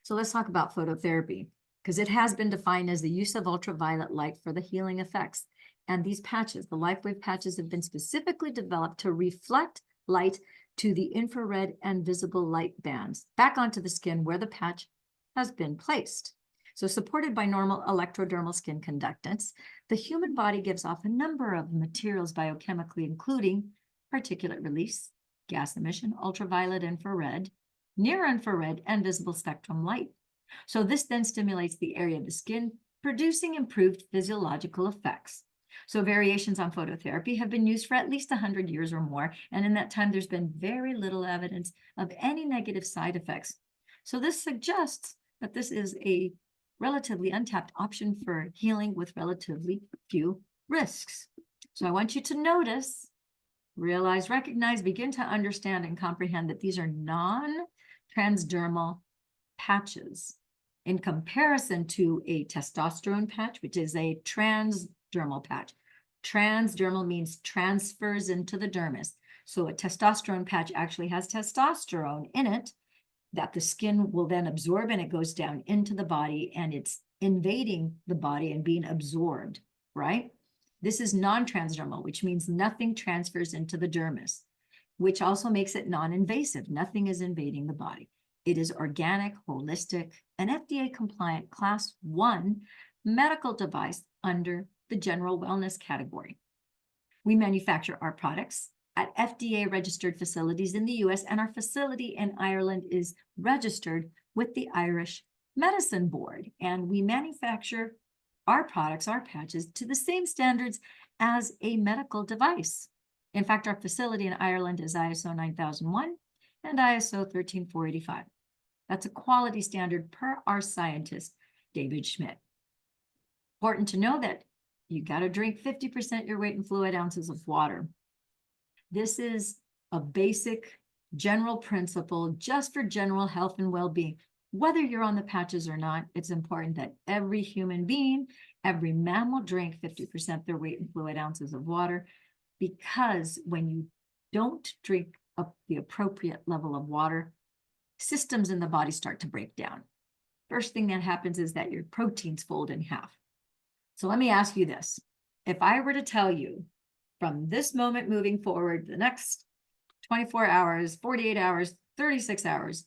So let's talk about phototherapy, because it has been defined as the use of ultraviolet light for the healing effects. And these patches, the LifeWave patches, have been specifically developed to reflect light to the infrared and visible light bands back onto the skin where the patch has been placed. So supported by normal electrodermal skin conductance, the human body gives off a number of materials biochemically, including particulate release, gas emission, ultraviolet, infrared, near infrared, and visible spectrum light. So this then stimulates the area of the skin, producing improved physiological effects. So variations on phototherapy have been used for at least 100 years or more, and in that time, there's been very little evidence of any negative side effects. So this suggests that this is a relatively untapped option for healing with relatively few risks. So I want you to notice, realize, recognize, begin to understand and comprehend that these are non-transdermal patches in comparison to a testosterone patch, which is a transdermal patch. Transdermal means transfers into the dermis. So a testosterone patch actually has testosterone in it that the skin will then absorb, and it goes down into the body and it's invading the body and being absorbed, right? This is non-transdermal, which means nothing transfers into the dermis, which also makes it non-invasive. Nothing is invading the body. It is organic, holistic, and FDA compliant class 1 medical device under the general wellness category. We manufacture our products at FDA registered facilities in the US, and our facility in Ireland is registered with the Irish Medicine Board. And we manufacture our products, our patches, to the same standards as a medical device. In fact, our facility in Ireland is ISO 9001 and ISO 13485. That's a quality standard per our scientist, David Schmidt. Important to know that you got to drink 50% your weight in fluid ounces of water. This is a basic general principle just for general health and well-being. Whether you're on the patches or not, it's important that every human being, every mammal drink 50% their weight in fluid ounces of water, because when you don't drink up the appropriate level of water, systems in the body start to break down. First thing that happens is that your proteins fold in half. So let me ask you this. If I were to tell you from this moment moving forward, the next 24 hours, 48 hours, 36 hours,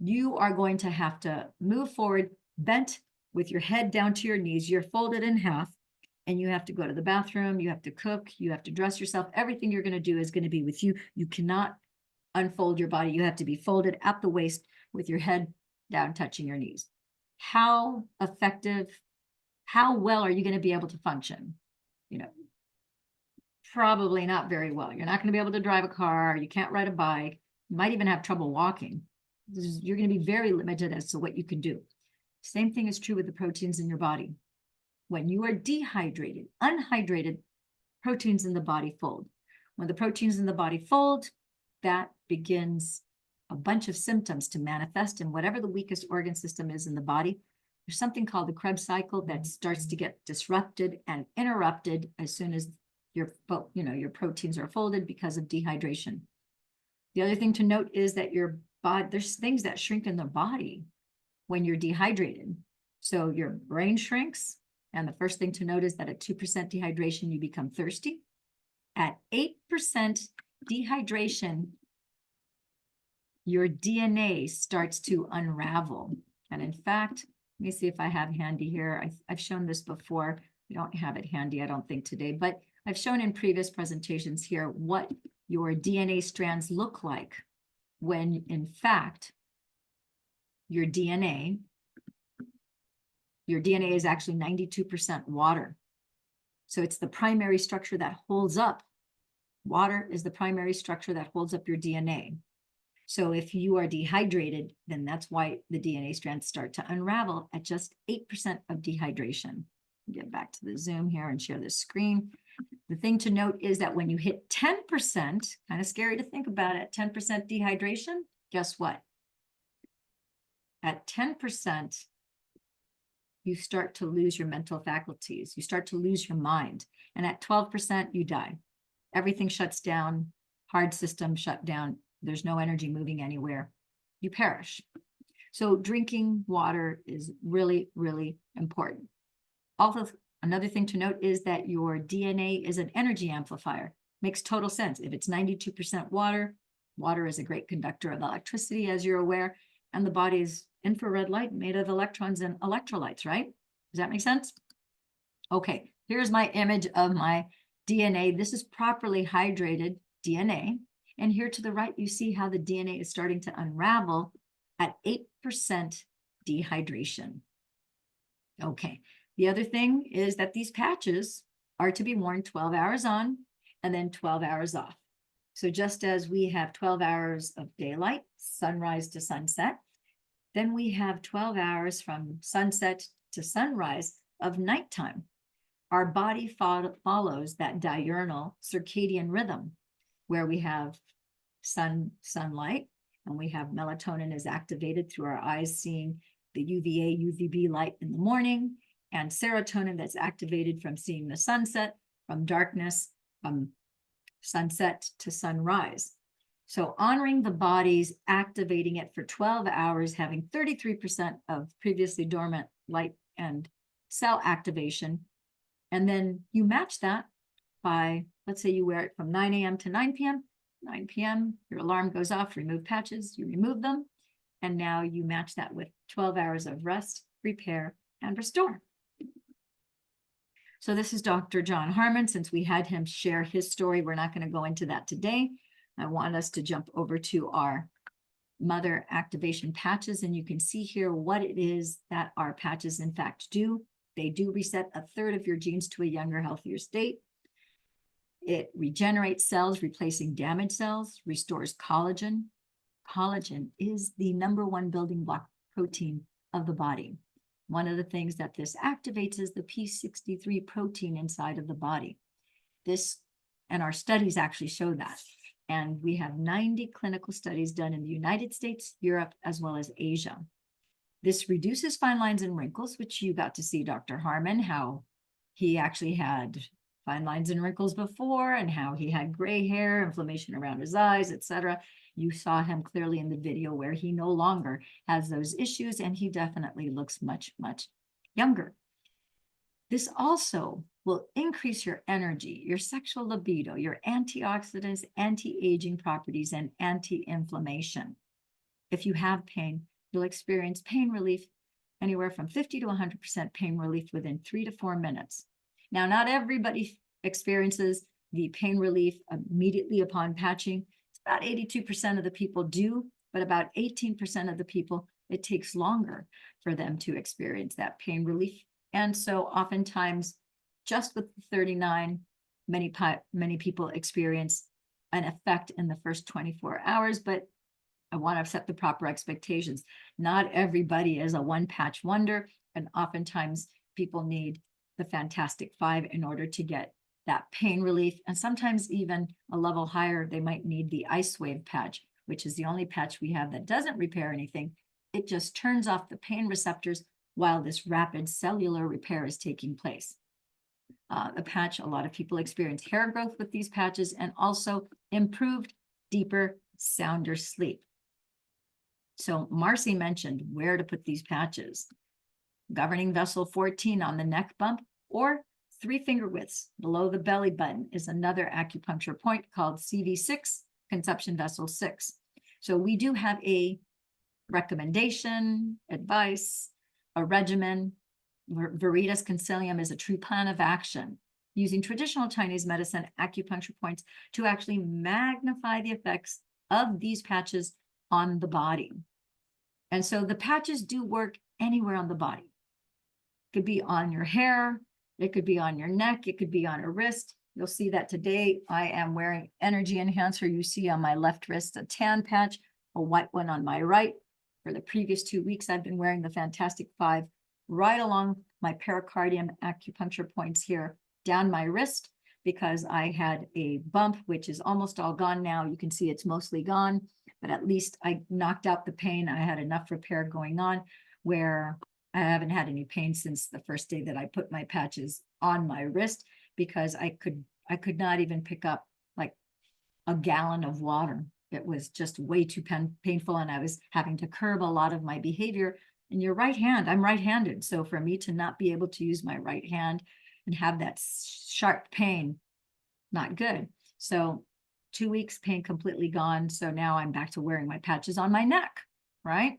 you are going to have to move forward, bent with your head down to your knees, you're folded in half, and you have to go to the bathroom, you have to cook, you have to dress yourself. Everything you're going to do is going to be with you. You cannot unfold your body. You have to be folded at the waist with your head down, touching your knees. How effective, how well are you going to be able to function? You know, probably not very well. You're not going to be able to drive a car. You can't ride a bike. You might even have trouble walking. You're going to be very limited as to what you can do. Same thing is true with the proteins in your body. When you are dehydrated, unhydrated, proteins in the body fold. When the proteins in the body fold, that begins a bunch of symptoms to manifest in whatever the weakest organ system is in the body. There's something called the Krebs cycle that starts to get disrupted and interrupted as soon as your proteins are folded because of dehydration. The other thing to note is that your body, there's things that shrink in the body when you're dehydrated. So your brain shrinks, and the first thing to note is that at 2% dehydration, you become thirsty. at 8% dehydration, your DNA starts to unravel. And in fact, let me see if I have handy here. I've shown this before. We don't have it handy, I don't think today, but I've shown in previous presentations here what your DNA strands look like when in fact your DNA is actually 92% water. So it's the primary structure that holds up. Water is the primary structure that holds up your DNA. So if you are dehydrated, then that's why the DNA strands start to unravel at just 8% of dehydration. Get back to the Zoom here and share the screen. The thing to note is that when you hit 10%, kind of scary to think about it, 10% dehydration, guess what? At 10%, you start to lose your mental faculties. You start to lose your mind. And at 12%, you die. Everything shuts down, heart system shut down. There's no energy moving anywhere. You perish. So drinking water is really, really important. Also, another thing to note is that your DNA is an energy amplifier. Makes total sense. If it's 92% water, water is a great conductor of electricity, as you're aware, and the body's infrared light made of electrons and electrolytes, right? Does that make sense? Okay, here's my image of my DNA. This is properly hydrated DNA. And here to the right, you see how the DNA is starting to unravel at 8% dehydration. Okay, the other thing is that these patches are to be worn 12 hours on and then 12 hours off. So just as we have 12 hours of daylight, sunrise to sunset, then we have 12 hours from sunset to sunrise of nighttime. Our body follows that diurnal circadian rhythm where we have sunlight and we have melatonin is activated through our eyes seeing the UVA, UVB light in the morning, and serotonin that's activated from seeing the sunset, from darkness, from sunset to sunrise. So honoring the body's activating it for 12 hours, having 33% of previously dormant light and cell activation. And then you match that by, let's say you wear it from 9 a.m. to 9 p.m. 9 p.m., your alarm goes off, remove patches, you remove them. And now you match that with 12 hours of rest, repair, and restore. So this is Dr. Jon Harmon. Since we had him share his story, we're not going to go into that today. I want us to jump over to our mother activation patches, and you can see here what it is that our patches in fact do. They do reset a third of your genes to a younger, healthier state. It regenerates cells, replacing damaged cells, restores collagen. Collagen is the #1 building block protein of the body. One of the things that this activates is the P63 protein inside of the body. This, and our studies actually show that. And we have 90 clinical studies done in the United States, Europe, as well as Asia. This reduces fine lines and wrinkles, which you got to see Dr. Harmon, how he actually had fine lines and wrinkles before and how he had gray hair, inflammation around his eyes, etc. You saw him clearly in the video where he no longer has those issues and he definitely looks much, much younger. This also will increase your energy, your sexual libido, your antioxidants, anti-aging properties, and anti-inflammation. If you have pain, you'll experience pain relief anywhere from 50 to 100% pain relief within 3 to 4 minutes. Now, not everybody experiences the pain relief immediately upon patching. It's about 82% of the people do, but about 18% of the people, it takes longer for them to experience that pain relief. And so oftentimes, just with the 39, many people experience an effect in the first 24 hours, but I want to set the proper expectations. Not everybody is a one-patch wonder, and oftentimes people need the Fantastic 5 in order to get that pain relief, and sometimes even a level higher, they might need the Ice Wave patch, which is the only patch we have that doesn't repair anything. It just turns off the pain receptors while this rapid cellular repair is taking place. The patch, a lot of people experience hair growth with these patches and also improved, deeper, sounder sleep. So Marcy mentioned where to put these patches. Governing vessel 14 on the neck bump or 3 finger widths below the belly button is another acupuncture point called CV6, conception vessel 6. So we do have a recommendation, advice, a regimen. Veritas Consilium is a true plan of action using traditional Chinese medicine acupuncture points to actually magnify the effects of these patches on the body. And so the patches do work anywhere on the body. It could be on your hair, it could be on your neck, it could be on a wrist. You'll see that today I am wearing Energy Enhancer. You see on my left wrist a tan patch, a white one on my right. For the previous 2 weeks, I've been wearing the Fantastic 5 right along my pericardium acupuncture points here down my wrist because I had a bump, which is almost all gone now. You can see it's mostly gone, but at least I knocked out the pain. I had enough repair going on where I haven't had any pain since the first day that I put my patches on my wrist because I could not even pick up like a gallon of water. It was just way too painful, and I was having to curb a lot of my behavior. In your right hand, I'm right-handed, so for me to not be able to use my right hand and have that sharp pain, not good. So 2 weeks, pain completely gone. So now I'm back to wearing my patches on my neck, right?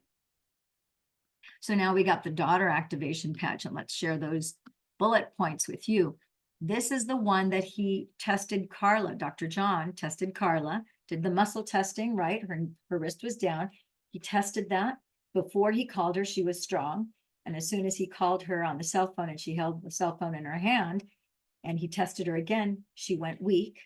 So now we got the Ddr activation patch, and let's share those bullet points with you. This is the one that he tested Carla. Dr. Jon tested Carla, did the muscle testing, right? Her wrist was down. He tested that. Before he called her, she was strong. And as soon as he called her on the cell phone and she held the cell phone in her hand and he tested her again, she went weak.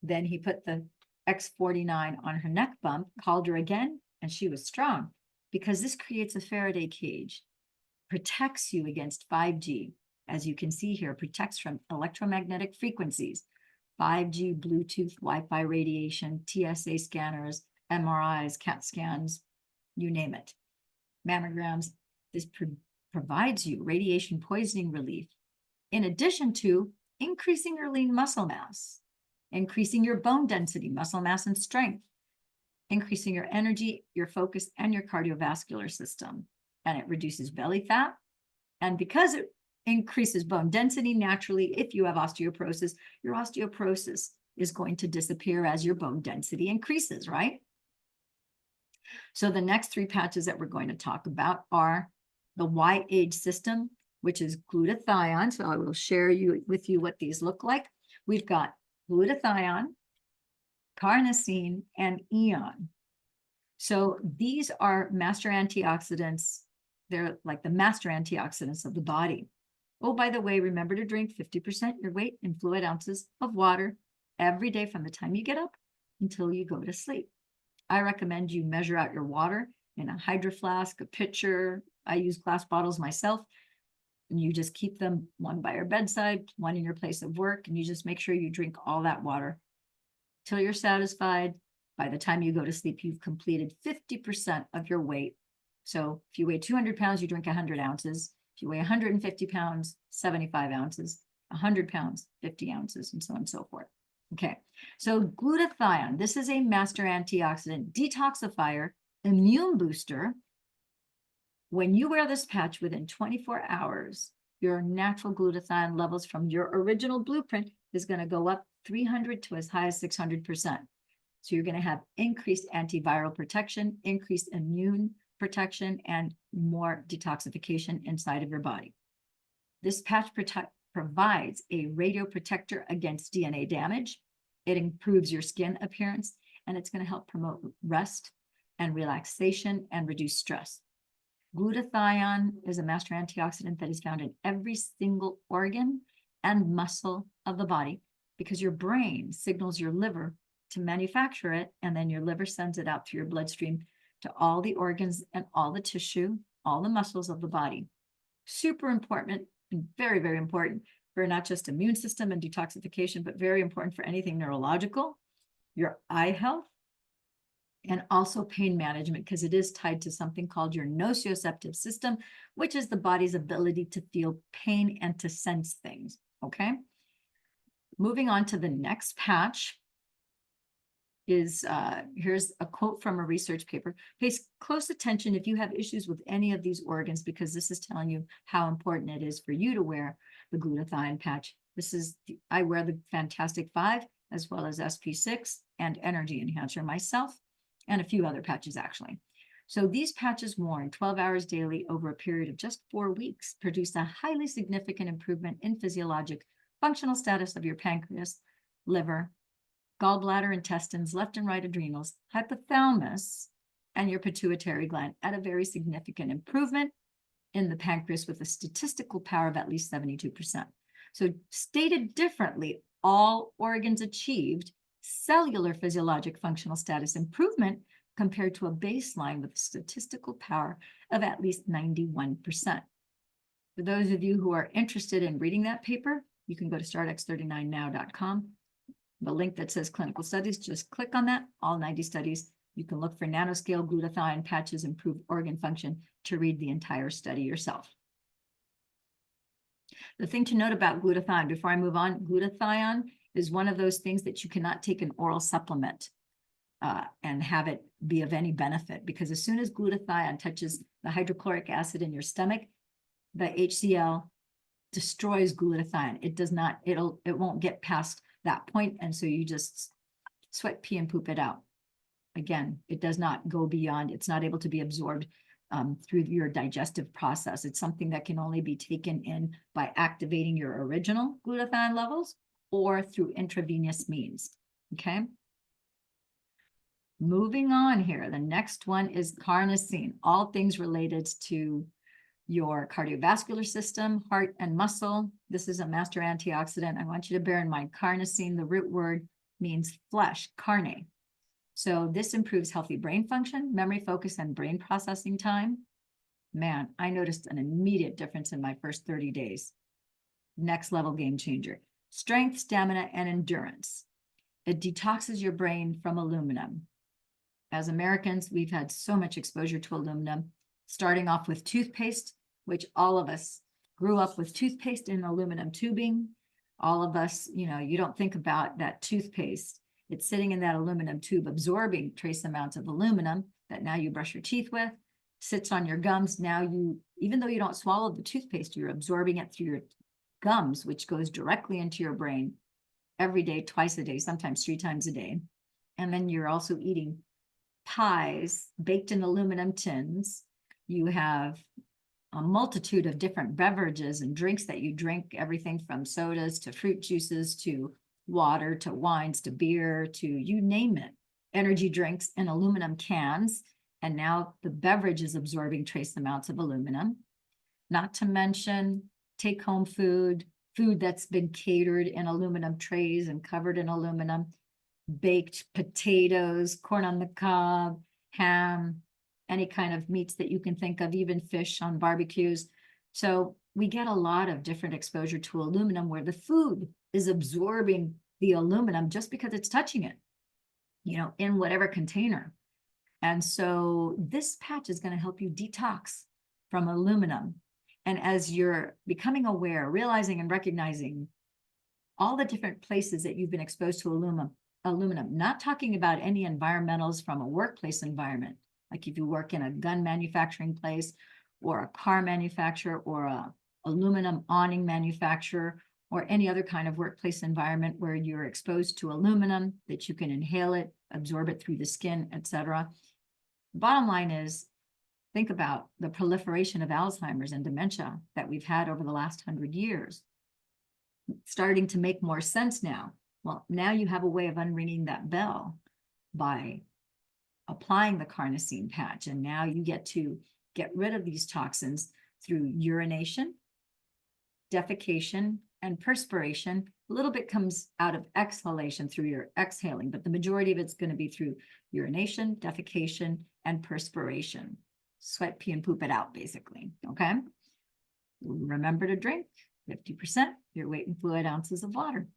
Then he put the X49 on her neck bump, called her again, and she was strong because this creates a Faraday cage, protects you against 5G. As you can see here, protects from electromagnetic frequencies, 5G, Bluetooth, Wi-Fi radiation, TSA scanners, MRIs, CAT scans, you name it. Mammograms. This provides you radiation poisoning relief, in addition to increasing your lean muscle mass, increasing your bone density, muscle mass, and strength, increasing your energy, your focus, and your cardiovascular system. And it reduces belly fat. And because it increases bone density naturally, if you have osteoporosis, your osteoporosis is going to disappear as your bone density increases, right? So the next 3 patches that we're going to talk about are the Y-age system, which is glutathione. So I will share with you what these look like. We've got glutathione, carnosine, and eon. So these are master antioxidants. They're like the master antioxidants of the body. Oh, by the way, remember to drink 50% your weight in fluid ounces of water every day from the time you get up until you go to sleep. I recommend you measure out your water in a hydro flask, a pitcher. I use glass bottles myself. And you just keep them, one by your bedside, one in your place of work, and you just make sure you drink all that water till you're satisfied. By the time you go to sleep, you've completed 50% of your weight. So if you weigh 200 pounds, you drink 100 ounces. If you weigh 150 pounds, 75 ounces, 100 pounds, 50 ounces, and so on and so forth. Okay, so glutathione, this is a master antioxidant, detoxifier, immune booster. When you wear this patch within 24 hours, your natural glutathione levels from your original blueprint is going to go up 300 to as high as 600%. So you're going to have increased antiviral protection, increased immune protection, and more detoxification inside of your body. This patch provides a radioprotector against DNA damage. It improves your skin appearance, and it's going to help promote rest and relaxation and reduce stress. Glutathione is a master antioxidant that is found in every single organ and muscle of the body because your brain signals your liver to manufacture it, and then your liver sends it out through your bloodstream to all the organs and all the tissue, all the muscles of the body. Super important and very, very important for not just immune system and detoxification, but very important for anything neurological, your eye health, and also pain management, because it is tied to something called your nociceptive system, which is the body's ability to feel pain and to sense things, okay? Moving on to the next patch is, here's a quote from a research paper. Pay close attention if you have issues with any of these organs, because this is telling you how important it is for you to wear the glutathione patch. This is, I wear the Fantastic 5 as well as SP6 and Energy Enhancer myself, and a few other patches actually. So these patches worn 12 hours daily over a period of just 4 weeks produced a highly significant improvement in physiologic functional status of your pancreas, liver, gallbladder, intestines, left and right adrenals, hypothalamus, and your pituitary gland, at a very significant improvement in the pancreas with a statistical power of at least 72%. So stated differently, all organs achieved cellular physiologic functional status improvement compared to a baseline with a statistical power of at least 91%. For those of you who are interested in reading that paper, you can go to startx39now.com. The link that says clinical studies, just click on that, all 90 studies. You can look for nanoscale glutathione patches improve organ function to read the entire study yourself. The thing to note about glutathione, before I move on, glutathione is one of those things that you cannot take an oral supplement and have it be of any benefit, because as soon as glutathione touches the hydrochloric acid in your stomach, the HCl destroys glutathione. It does not, it won't get past that point, and so you just sweat, pee, and poop it out. Again, it does not go beyond, it's not able to be absorbed through your digestive process. It's something that can only be taken in by activating your original glutathione levels or through intravenous means, okay? Moving on here, the next one is carnosine, all things related to your cardiovascular system, heart, and muscle. This is a master antioxidant. I want you to bear in mind, carnosine, the root word means flesh, carne. So this improves healthy brain function, memory, focus, and brain processing time. Man, I noticed an immediate difference in my first 30 days. Next level game changer. Strength, stamina, and endurance. It detoxes your brain from aluminum. As Americans, we've had so much exposure to aluminum, starting off with toothpaste, which all of us grew up with toothpaste in aluminum tubing. All of us, you know, you don't think about that toothpaste. It's sitting in that aluminum tube, absorbing trace amounts of aluminum that now you brush your teeth with, sits on your gums. Now you, even though you don't swallow the toothpaste, you're absorbing it through your gums, which goes directly into your brain every day, twice a day, sometimes 3 times a day. And then you're also eating pies baked in aluminum tins. You have a multitude of different beverages and drinks that you drink, everything from sodas to fruit juices to water to wines to beer to you name it. Energy drinks in aluminum cans, and now the beverage is absorbing trace amounts of aluminum. Not to mention take-home food, food that's been catered in aluminum trays and covered in aluminum, baked potatoes, corn on the cob, ham, any kind of meats that you can think of, even fish on barbecues. So we get a lot of different exposure to aluminum where the food is absorbing the aluminum just because it's touching it, you know, in whatever container. And so this patch is going to help you detox from aluminum. And as you're becoming aware, realizing and recognizing all the different places that you've been exposed to aluminum, not talking about any environmentals from a workplace environment, like if you work in a gun manufacturing place or a car manufacturer or a aluminum awning manufacturer or any other kind of workplace environment where you're exposed to aluminum, that you can inhale it, absorb it through the skin, etc. Bottom line is, think about the proliferation of Alzheimer's and dementia that we've had over the last 100 years. Starting to make more sense now. Well, now you have a way of unringing that bell by applying the carnosine patch, and now you get to get rid of these toxins through urination, defecation, and perspiration. A little bit comes out of exhalation through your exhaling, but the majority of it's going to be through urination, defecation, and perspiration. Sweat, pee, and poop it out, basically, okay? Remember to drink 50% your weight in fluid ounces of water.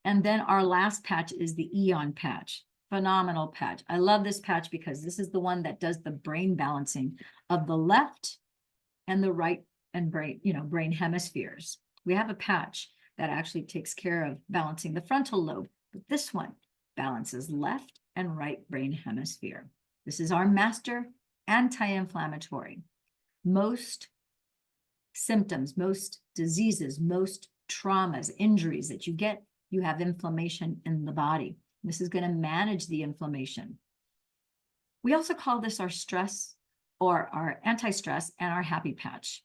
And then our last patch is the Eon patch. Phenomenal patch. I love this patch because this is the one that does the brain balancing of the left and the right and brain hemispheres. We have a patch that actually takes care of balancing the frontal lobe, but this one balances left and right brain hemisphere. This is our master anti-inflammatory. Most symptoms, most diseases, most traumas, injuries that you get, you have inflammation in the body. This is going to manage the inflammation. We also call this our stress or our anti-stress and our happy patch.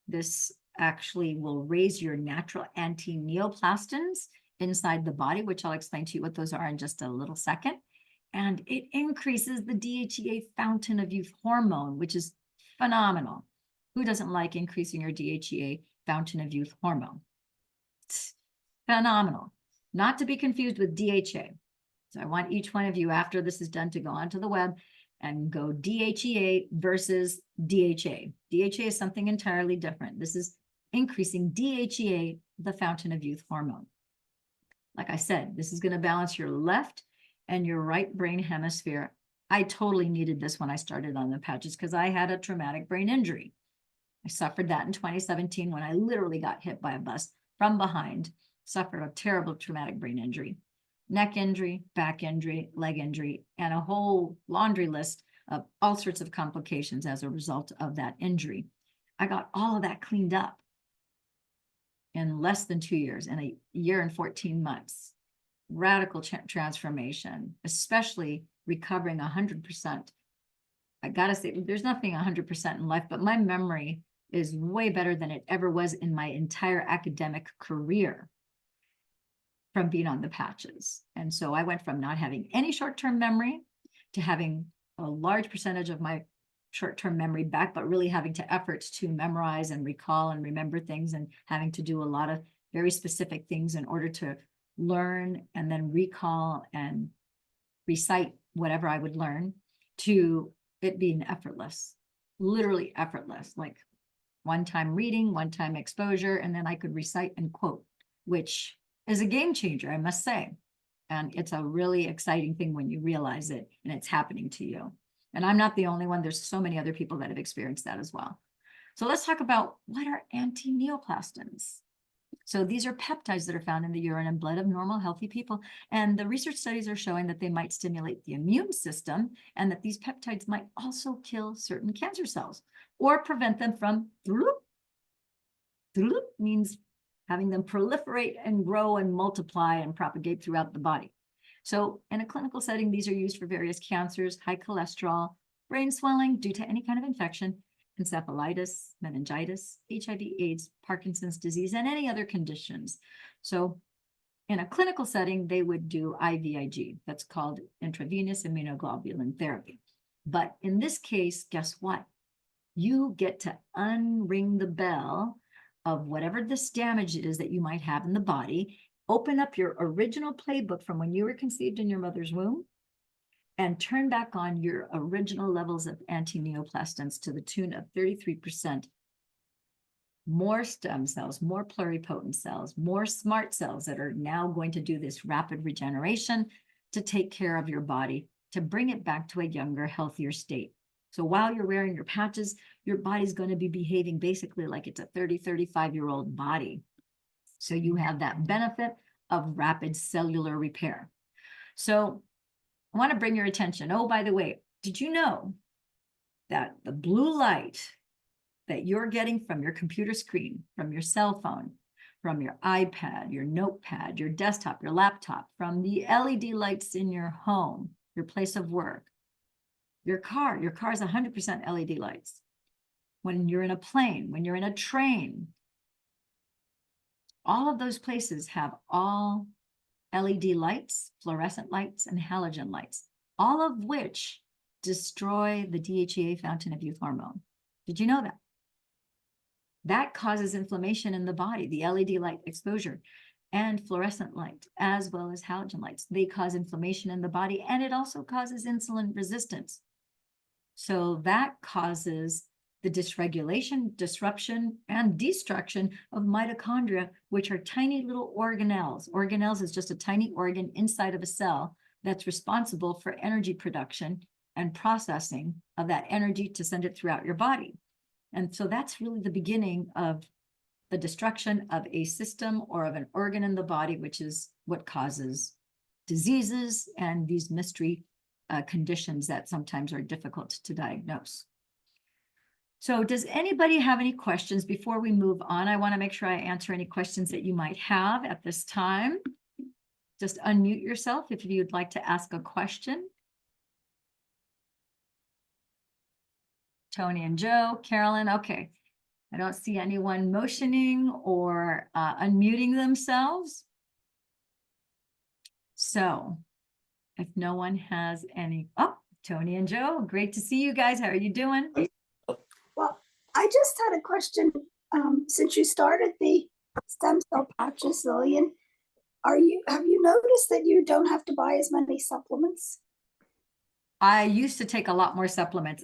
This actually will raise your natural anti-neoplastins inside the body, which I'll explain to you what those are in just a little second. And it increases the DHEA fountain of youth hormone, which is phenomenal. Who doesn't like increasing your DHEA fountain of youth hormone? It's phenomenal. Not to be confused with DHA. So I want each one of you, after this is done, to go onto the web and go DHEA versus DHA. DHA is something entirely different. This is increasing DHEA, the fountain of youth hormone. Like I said, this is going to balance your left and your right brain hemisphere. I totally needed this when I started on the patches because I had a traumatic brain injury. I suffered that in 2017 when I literally got hit by a bus from behind, suffered a terrible traumatic brain injury, neck injury, back injury, leg injury, and a whole laundry list of all sorts of complications as a result of that injury. I got all of that cleaned up in less than 2 years, in a year and 14 months. Radical transformation, especially recovering 100%. I gotta say, there's nothing 100% in life, but my memory is way better than it ever was in my entire academic career from being on the patches. And so I went from not having any short-term memory to having a large percentage of my short-term memory back, but really having to effort to memorize and recall and remember things and having to do a lot of very specific things in order to learn and then recall and recite whatever I would learn, to it being effortless, literally effortless, like one-time reading, one-time exposure, and then I could recite and quote, which is a game changer, I must say. And it's a really exciting thing when you realize it and it's happening to you. And I'm not the only one. There's so many other people that have experienced that as well. So let's talk about what are anti-neoplastins. So these are peptides that are found in the urine and blood of normal, healthy people. And the research studies are showing that they might stimulate the immune system and that these peptides might also kill certain cancer cells or prevent them from, means having them proliferate and grow and multiply and propagate throughout the body. So in a clinical setting, these are used for various cancers, high cholesterol, brain swelling due to any kind of infection, encephalitis, meningitis, HIV, AIDS, Parkinson's disease, and any other conditions. So in a clinical setting, they would do IVIG. That's called intravenous immunoglobulin therapy. But in this case, guess what? You get to unring the bell of whatever this damage it is that you might have in the body, open up your original playbook from when you were conceived in your mother's womb, and turn back on your original levels of anti-neoplastins to the tune of 33%. More stem cells, more pluripotent cells, more smart cells that are now going to do this rapid regeneration to take care of your body, to bring it back to a younger, healthier state. So while you're wearing your patches, your body's going to be behaving basically like it's a 30, 35-year-old body. So you have that benefit of rapid cellular repair. So I want to bring your attention. Oh, by the way, did you know that the blue light that you're getting from your computer screen, from your cell phone, from your iPad, your notepad, your desktop, your laptop, from the LED lights in your home, your place of work, your car is 100% LED lights. When you're in a plane, when you're in a train, all of those places have all LED lights, fluorescent lights, and halogen lights, all of which destroy the DHEA fountain of youth hormone. Did you know that? That causes inflammation in the body, the LED light exposure and fluorescent light, as well as halogen lights. They cause inflammation in the body, and it also causes insulin resistance. So that causes the dysregulation, disruption, and destruction of mitochondria, which are tiny little organelles. Organelles is just a tiny organ inside of a cell that's responsible for energy production and processing of that energy to send it throughout your body. And so that's really the beginning of the destruction of a system or of an organ in the body, which is what causes diseases and these mystery conditions that sometimes are difficult to diagnose. So does anybody have any questions before we move on? I want to make sure I answer any questions that you might have at this time. Just unmute yourself if you'd like to ask a question. Tony and Joe, Carolyn, okay. I don't see anyone motioning or unmuting themselves. So if no one has any, oh, Tony and Joe, great to see you guys. How are you doing? Well, I just had a question. Since you started the stem cell patches, Lillian, have you noticed that you don't have to buy as many supplements? I used to take a lot more supplements.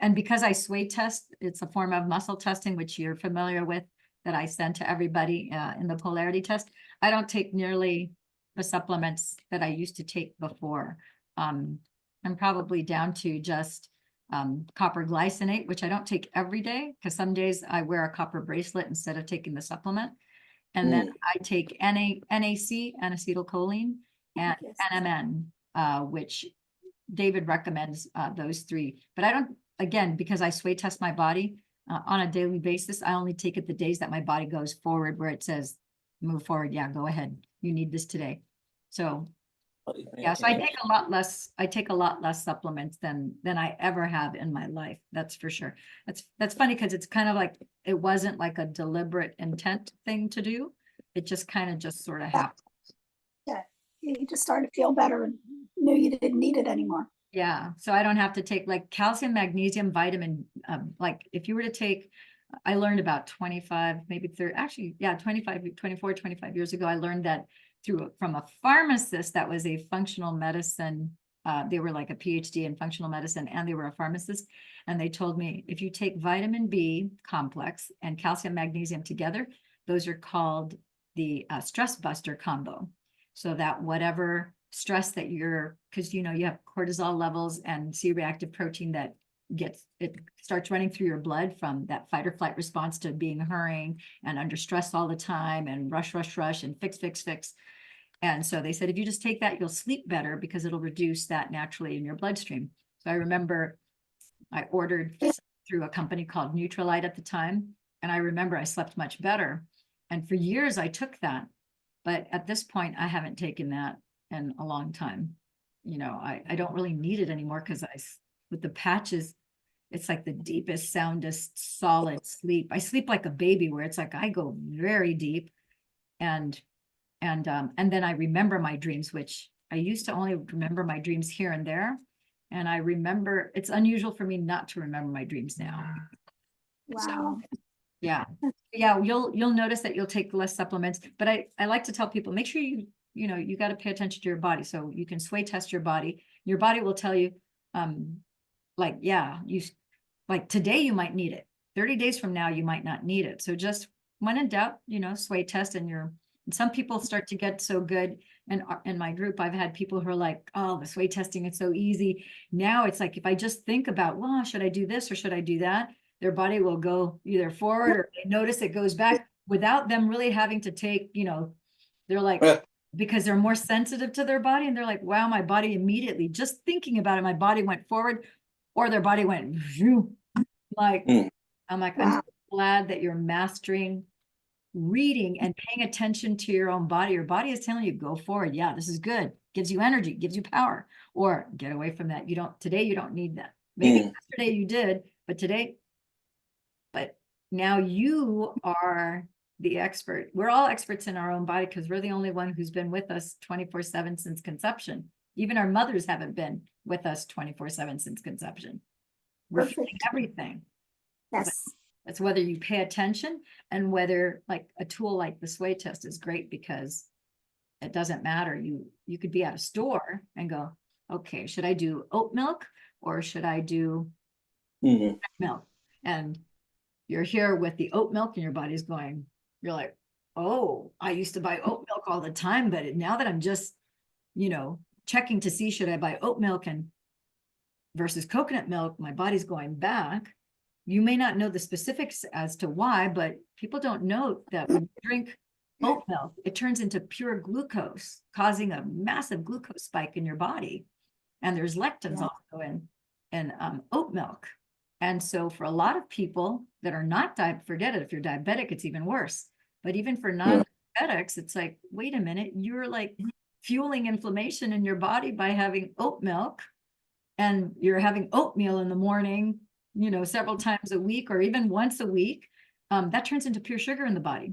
And because I sway test, it's a form of muscle testing, which you're familiar with, that I send to everybody in the polarity test. I don't take nearly the supplements that I used to take before. I'm probably down to just copper glycinate, which I don't take every day because some days I wear a copper bracelet instead of taking the supplement. And then I take NAC, N-acetylcholine, and Yes. NMN, which David recommends those three. But I don't, again, because I sway test my body on a daily basis, I only take it the days that my body goes forward where it says, move forward. Yeah, go ahead. You need this today. So yeah, so I take a lot less supplements than I ever have in my life. That's for sure. That's funny because it's kind of like, it wasn't like a deliberate intent thing to do. It just kind of just sort of happened. Yeah, you just started to feel better and knew you didn't need it anymore. Yeah, so I don't have to take like calcium, magnesium, vitamin, like if you were to take, I learned about 25, maybe 30, actually, yeah, 25 years ago, I learned that from a pharmacist that was a functional medicine. They were like a PhD in functional medicine and they were a pharmacist. And they told me if you take vitamin B complex and calcium, magnesium together, those are called the stress buster combo. So that whatever stress that because you have cortisol levels and C-reactive protein that it starts running through your blood from that fight or flight response to being hurrying and under stress all the time and rush and fix. And so they said, if you just take that, you'll sleep better because it'll reduce that naturally in your bloodstream. So I remember I ordered through a company called Neutralite at the time. And I remember I slept much better. And for years I took that. But at this point, I haven't taken that in a long time. I don't really need it anymore because with the patches, it's like the deepest, soundest, solid sleep. I sleep like a baby where it's like I go very deep and then I remember my dreams, which I used to only remember my dreams here and there. And I remember, it's unusual for me not to remember my dreams now. Wow. Yeah. You'll notice that you'll take less supplements, but I like to tell people, make sure you got to pay attention to your body. So you can sway test your body. Your body will tell you, like today you might need it. 30 days from now, you might not need it. So just when in doubt, sway test and some people start to get so good. And in my group, I've had people who are like, oh, the sway testing, it's so easy. Now it's like, if I just think about, well, should I do this or should I do that? Their body will go either forward or they notice it goes back without them really having to take, they're like, because they're more sensitive to their body. And they're like, wow, my body immediately, just thinking about it, my body went forward or their body went, like, I'm like, I'm so glad that you're mastering reading and paying attention to your own body. Your body is telling you, go forward. Yeah, this is good. Gives you energy, gives you power, or get away from that. Today you don't need that. Maybe yesterday you did, but now you are the expert. We're all experts in our own body because we're the only one who's been with us 24/7 since conception. Even our mothers haven't been with us 24/7 since conception. We're feeling everything. Yes. That's whether you pay attention and whether like a tool like the sway test is great because it doesn't matter. You could be at a store and go, okay, should I do oat milk or should I do milk? And you're here with the oat milk and your body's going, you're like, oh, I used to buy oat milk all the time, but now that I'm just, checking to see, should I buy oat milk versus coconut milk, my body's going back. You may not know the specifics as to why, but people don't know that when you drink oat milk, it turns into pure glucose, causing a massive glucose spike in your body. And there's lectins Yeah. also in oat milk. And so for a lot of people that are not forget it, if you're diabetic, it's even worse. But even for non-diabetics, it's like, wait a minute, you're like fueling inflammation in your body by having oat milk, and you're having oatmeal in the morning, you know, several times a week or even once a week. That turns into pure sugar in the body.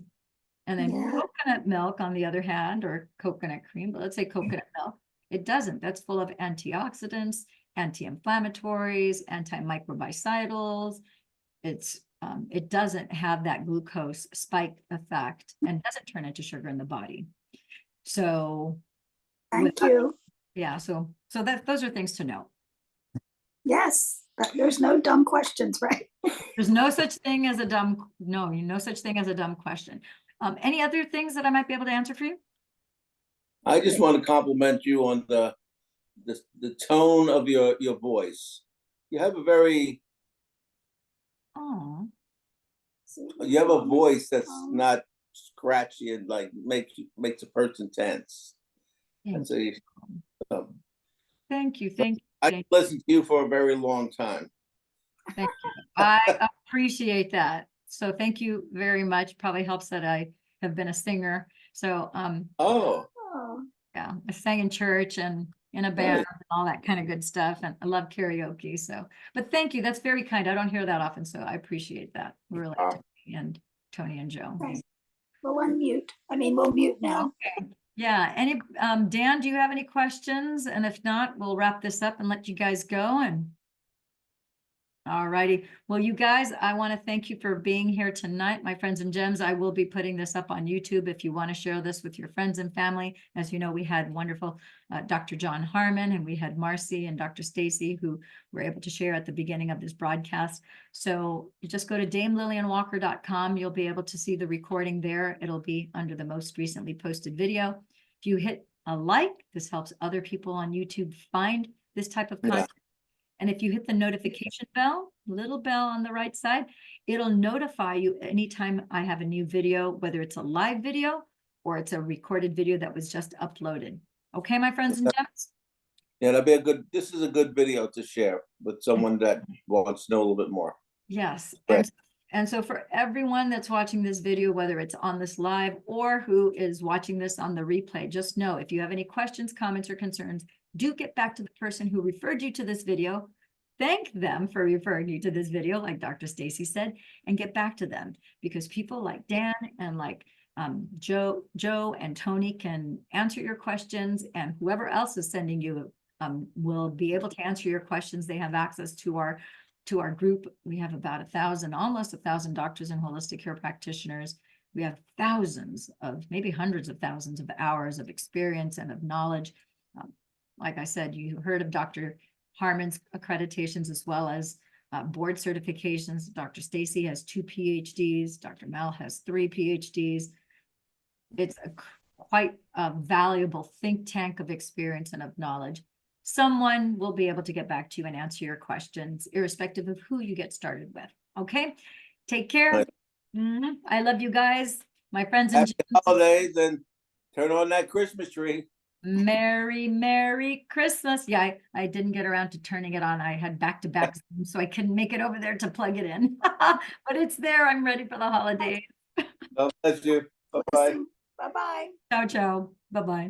And then Yeah. coconut milk, on the other hand, or coconut cream, but let's say coconut milk, it doesn't. That's full of antioxidants, anti-inflammatories, antimicrobicidals. It doesn't have that glucose spike effect and doesn't turn into sugar in the body. So Thank you. yeah, so those are things to know. Yes, there's no dumb questions, right? There's no such thing as a dumb, no such thing as a dumb question. Any other things that I might be able to answer for you? I just want to compliment you on the tone of your voice. You have a very, Oh, you have a voice that's not scratchy and like makes a person tense. And so thank you. I listened to you for a very long time. Thank you. I appreciate that. So thank you very much. Probably helps that I have been a singer. So Oh, Oh, yeah, I sang in church and in a band and all that kind of good stuff. And I love karaoke. So, but thank you. That's very kind. I don't hear that often. So I appreciate that. Really. And Tony and Joe. thanks. We'll unmute. We'll mute now. Okay. Yeah. Any Dan, do you have any questions? And if not, we'll wrap this up and let you guys go. And all righty. Well, you guys, I want to thank you for being here tonight, my friends and gems. I will be putting this up on YouTube if you want to share this with your friends and family. As you know, we had wonderful Dr. Jon Harmon, and we had Marcy and Dr. Staci, who were able to share at the beginning of this broadcast. So you just go to damelillianwalker.com. You'll be able to see the recording there. It'll be under the most recently posted video. If you hit a like, this helps other people on YouTube find this type of content. And if you hit the notification bell, little bell on the right side, it'll notify you anytime I have a new video, whether it's a live video or it's a recorded video that was just uploaded. Okay, my friends and gems? yeah, this is a good video to share with someone that wants to know a little bit more. Yes. Right. And so for everyone that's watching this video, whether it's on this live or who is watching this on the replay, just know if you have any questions, comments, or concerns, do get back to the person who referred you to this video. Thank them for referring you to this video, like Dr. Staci said, and get back to them, because people like Dan and like Joe and Tony can answer your questions, and whoever else is sending you will be able to answer your questions. They have access to our group. We have about 1,000, almost 1,000 doctors and holistic care practitioners. We have thousands of, maybe hundreds of thousands of hours of experience and of knowledge. Like I said, you heard of Dr. Harmon's accreditations as well as board certifications. Dr. Staci has 2 PhDs. Dr. Mel has 3 PhDs. It's quite a valuable think tank of experience and of knowledge. Someone will be able to get back to you and answer your questions, irrespective of who you get started with. Okay, take care. Right. I love you guys, my friends and Happy holidays, and turn on that Christmas tree. Merry Christmas. Yeah, I didn't get around to turning it on. I had back-to-back, so I couldn't make it over there to plug it in. But it's there. I'm ready for the holidays. God bless you. Bye-bye. Bye-bye. Ciao, ciao. Bye-bye.